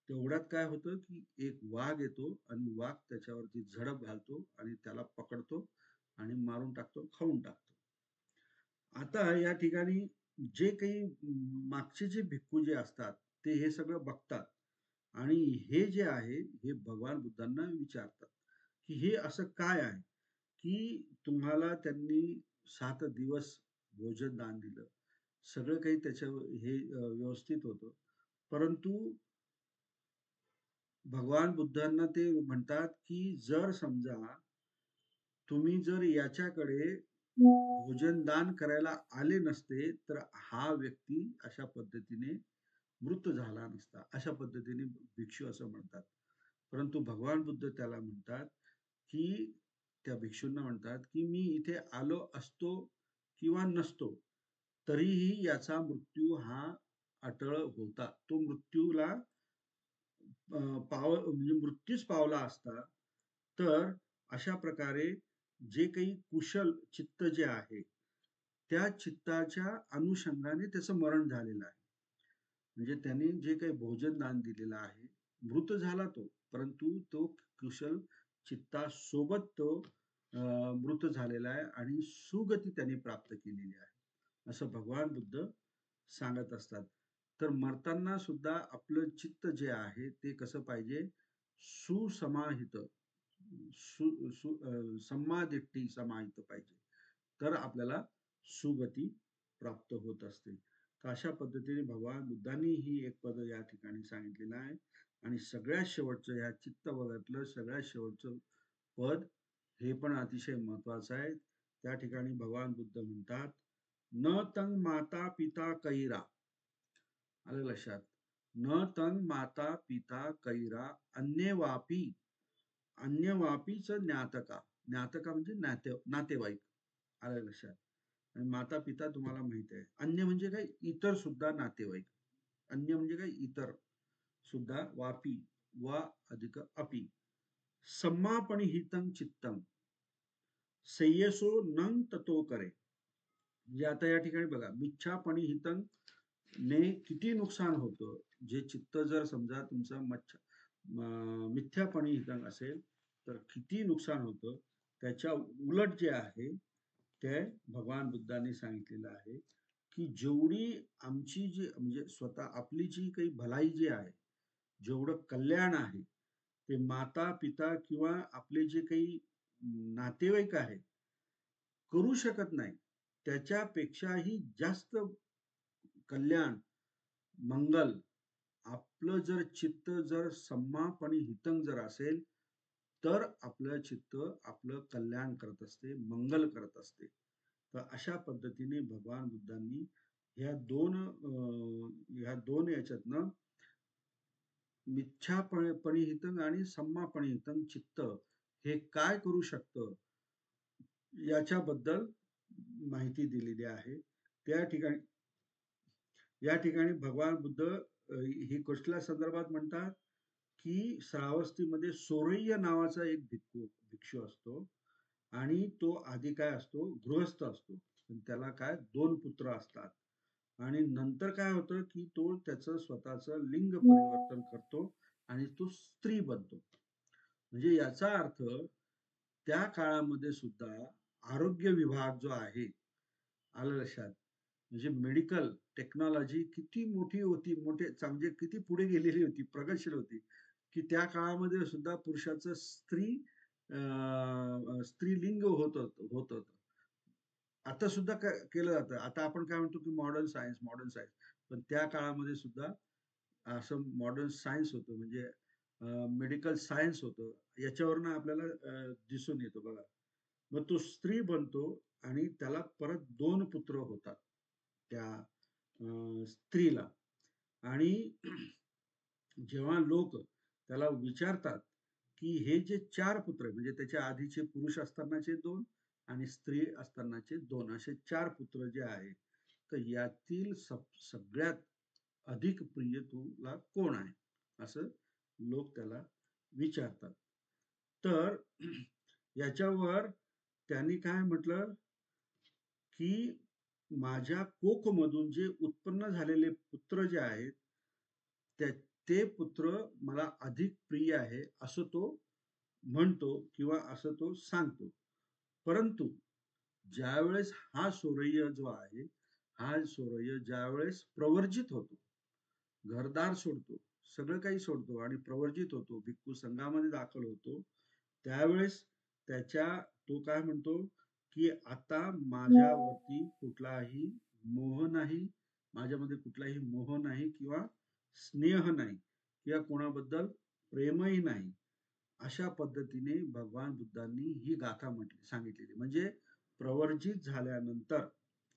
तेवढ्यात काय होतं की एक वाघ येतो आणि वाघ त्याच्यावरती झडप घालतो आणि त्याला पकडतो आणि मारून टाकतो खाऊन टाकतो आता या ठिकाणी जे काही मागचे जे भिक्खू जे असतात ते हे सगळं बघतात आणि हे जे आहे हे भगवान बुद्धांना विचारतात की हे असं काय आहे की तुम्हाला त्यांनी 7 दिवस भोजन दान दिलं, सगळं काही त्याच्या हे व्यवस्थित होतं, परंतु भगवान बुद्धांना ते म्हणतात की जर समजा तुम्ही जर याच्याकडे भोजन दान करायला आले नसते तर हा व्यक्ती अशा पद्धतीने मृत झाला नसता, अशा पद्धतीने भिक्षू असं म्हणतात. परंतु भगवान बुद्ध त्याला म्हणतात की त्या भिक्षूंना म्हणतात की मी इथे आलो असतो किंवा नसतो तरीही याचा मृत्यू हा अटळ होता, तो मृत्यूला म्हणजे मृत्यूच पावला असता. तर अशा प्रकारे जे काही कुशल चित्त जे आहे त्या चित्ताच्या अनुषंगाने त्याचं मरण झालेलं आहे. म्हणजे त्यांनी जे काही भोजन दान दिलेलं आहे, मृत झाला तो, परंतु तो कुशल चित्तासोबत तो मृत झालेला आहे आणि सुगती त्यांनी प्राप्त केलेली आहे, असं भगवान बुद्ध सांगत असतात. तर मरताना सुद्धा आपलं चित्त जे आहे ते कसं पाहिजे, सुसमाहित, सम्मादिट्टी समाहित पाहिजे, तर आपल्याला सुगती प्राप्त होत असते. तर अशा पद्धतीने भगवान बुद्धांनी ही एक पद या ठिकाणी सांगितलेलं आहे. आणि सगळ्यात शेवटचं या चित्त वगतलं सगळ्यात शेवटचं पद हे पण अतिशय महत्वाचं आहे. त्या ठिकाणी भगवान बुद्ध म्हणतात, न तंग माता पिता कैरा. आलं लक्षात? न तंग माता पिता कैरा अन्यवापी. अन्यवापीच ज्ञातका. ज्ञातका म्हणजे नातेवाईक. आलं लक्षात? आणि माता पिता तुम्हाला माहित आहे. अन्य म्हणजे काय, इतर सुद्धा नातेवाईक. अन्य म्हणजे काय, इतर सुद्धा. वापी, वा अधिक अपी. सम्मापणी हितं चित्तं सय्यसो नंग ततो करे. म्हणजे आता या ठिकाणी बघा, मिच्छापणी हितं ने किती नुकसान होतं. जे चित्त जर समजा तुमचं मिथ्यापणी हितं असेल तर किती नुकसान होतं. त्याच्या उलट जे आहे ते भगवान बुद्धांनी सांगितलेलं आहे की जेवढी आमची जी म्हणजे स्वतः आपली जी काही भलाई जी आहे, जेवढं कल्याण आहे ते माता पिता किंवा आपले जे काही नातेवाईक आहेत करू शकत नाही. त्याच्यापेक्षाही जास्त कल्याण, मंगल आपलं जर चित्त जर सम्मापणी हितं जर असेल तर आपलं चित्त आपलं कल्याण करत असते, मंगल करत असते. तर अशा पद्धतीने भगवान बुद्धांनी ह्या दोन याच्यातनं मिच्छापणिहितं आणि सम्मापणिहितं चित्त हे काय करू शकतं याच्याबद्दल माहिती दिलेली आहे. त्या ठिकाणी या ठिकाणी भगवान बुद्ध ही कुठल्या संदर्भात म्हणतात की श्रावस्तीमध्ये सोरय्य नावाचा एक भिक्षू असतो आणि तो आधी काय असतो, गृहस्थ असतो. त्याला काय 2 पुत्र असतात आणि नंतर काय होतं की तो त्याचं स्वतःचं लिंग परिवर्तन करतो आणि तो स्त्री बनतो. म्हणजे याचा अर्थ त्या काळामध्ये सुद्धा आरोग्य विभाग जो आहे, आलं लक्षात, म्हणजे मेडिकल टेक्नॉलॉजी किती मोठी होती, म्हणजे किती पुढे गेलेली होती, प्रगतशील होती, की त्या काळामध्ये सुद्धा पुरुषाचं स्त्रीलिंग होत. आता सुद्धा केलं जातं. आता आपण काय म्हणतो की मॉडर्न सायन्स, पण त्या काळामध्ये सुद्धा असं मॉडर्न सायन्स होतं, म्हणजे मेडिकल सायन्स होतं. याच्यावरनं आपल्याला दिसून येतो बघा. मग तो स्त्री बनतो आणि त्याला परत 2 पुत्र होतात त्या स्त्रीला. आणि जेव्हा लोक त्याला विचारतात की हे जे 4 पुत्र म्हणजे त्याच्या आधीचे पुरुष असतानाचे 2 आणि स्त्री असतानाचे 2 असे 4 पुत्र जे आहेत, तर यातील सगळ्यात अधिक प्रिय तुला कोण आहे असं लोक त्याला विचारतात. तर याच्यावर त्यांनी काय म्हटलं की माझ्या कोखमधून जे उत्पन्न झालेले पुत्र जे आहेत ते पुत्र मला अधिक प्रिय आहे असं तो म्हणतो किंवा असं तो सांगतो. परंतु ज्यावेळेस हा सोरय्य जो आहे, हा सोरय्य ज्यावेळेस प्रवर्जित होतो, घरदार सोडतो, सगळं काही सोडतो आणि प्रवर्जित होतो, भिक्खू संघामध्ये दाखल होतो, त्यावेळेस तो काय म्हणतो, की आता माझ्यावरती कुठलाही मोह नाही, माझ्यामध्ये कुठलाही मोह नाही किंवा स्नेह नाही किंवा कोणाबद्दल प्रेमही नाही. अशा पद्धतीने भगवान बुद्धांनी ही गाथा सांगितलेली. म्हणजे प्रवर्जित झाल्यानंतर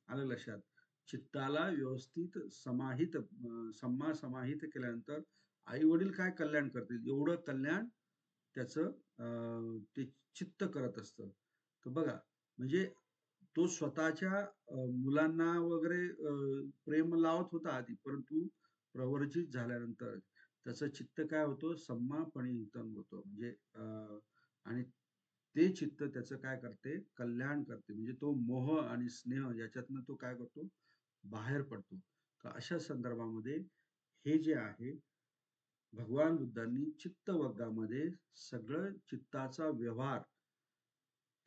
आलं लक्षात, चित्ताला व्यवस्थित समाहित केल्यानंतर आई वडील काय कल्याण करतील एवढं कल्याण त्याचं ते चित्त करत असतं. तर बघा, म्हणजे तो स्वतःच्या मुलांना वगैरे प्रेम लावत होता आधी, परंतु प्रवर्जित झाल्यानंतर त्याचं चित्त काय होतं, सम्मापणे हितम होतं. म्हणजे आणि ते चित्त त्याचं काय करते, कल्याण करते. म्हणजे तो मोह आणि स्नेह याच्यातनं तो काय करतो, बाहेर पडतो. तर अशा संदर्भामध्ये हे जे आहे, भगवान बुद्धांनी चित्तवग्गामध्ये सगळं चित्ताचा व्यवहार,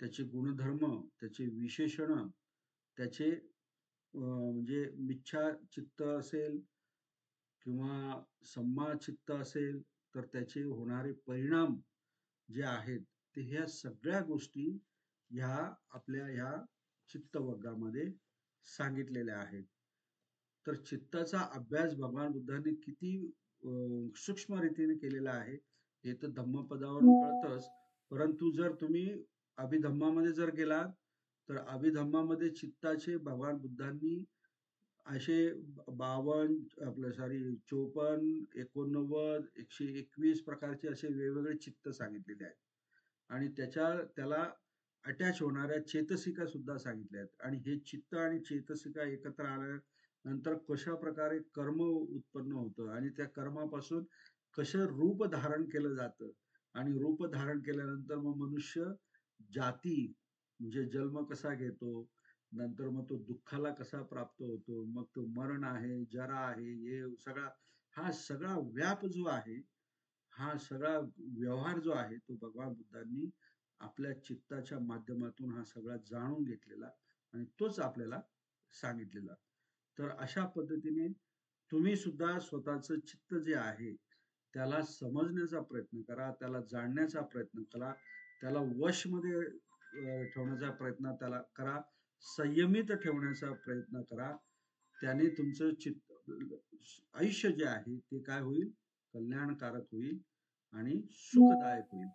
त्याचे गुणधर्म, त्याचे विशेषण, त्याचे म्हणजे मिच्छा चित्त असेल किंवा सम्मा चित्त असेल, तर त्याचे होणारे परिणाम जे आहेत, ते ह्या सगळ्या गोष्टी ह्या आपल्या ह्या चित्तवग्गामध्ये सांगितलेल्या आहेत. तर चित्ताचा अभ्यास भगवान बुद्धांनी किती सूक्ष्म रीतीने केलेला आहे, हे तर धम्मपदावरून कळतंच. परंतु जर तुम्ही अभिधम्मामध्ये जर गेलात, तर अभिधम्मामध्ये चित्ताचे भगवान बुद्धांनी असे 52 आपलं सॉरी 54, 89, 121 प्रकारचे असे वेगवेगळे चित्त सांगितलेले आहेत. आणि त्याला अटॅच होणाऱ्या चेतसिका सुद्धा सांगितल्या आहेत. आणि हे चित्त आणि चेतसिका एकत्र आल्यानंतर कशा प्रकारे कर्म उत्पन्न होतं आणि त्या कर्मापासून कसं रूप धारण केलं जातं आणि रूप धारण केल्यानंतर मग मनुष्य जाती म्हणजे जन्म कसा घेतो, नंतर मग तो दुःखाला कसा प्राप्त होतो, मग तो मरण आहे, जरा आहे, हे हा सगळा व्याप जो आहे, हा सगळा व्यवहार जो आहे, तो भगवान बुद्धांनी आपल्या चित्ताच्या माध्यमातून हा सगळा जाणून घेतलेला आणि तोच आपल्याला सांगितलेला. तर अशा पद्धतीने तुम्ही सुद्धा स्वतःचं चित्त जे आहे, त्याला समजण्याचा प्रयत्न करा, त्याला जाणण्याचा प्रयत्न करा, त्याला वशमध्ये ठेवण्याचा प्रयत्न त्याला करा, संयमित ठेवण्याचा प्रयत्न करा. त्याने तुमचं आयुष्य जे आहे ते काय होईल, कल्याणकारक होईल आणि सुखदायक होईल.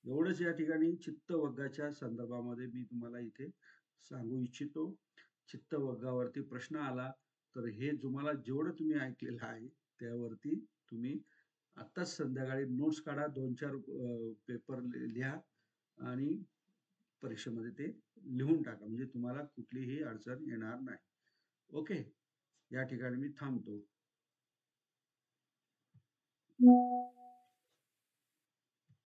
एवढंच या ठिकाणी चित्तवग्गाच्या संदर्भामध्ये मी तुम्हाला इथे सांगू इच्छितो. चित्तवग्गावरती प्रश्न आला तर हे तुम्हाला जेवढं तुम्ही ऐकलेलं आहे त्यावरती तुम्ही आत्ताच संध्याकाळी नोट्स काढा, 2-4 पेपर लिहा आणि परीक्षेमध्ये ते लिहून टाका. म्हणजे तुम्हाला कुठलीही अडचण येणार नाही. ओके, या ठिकाणी मी थांबतो.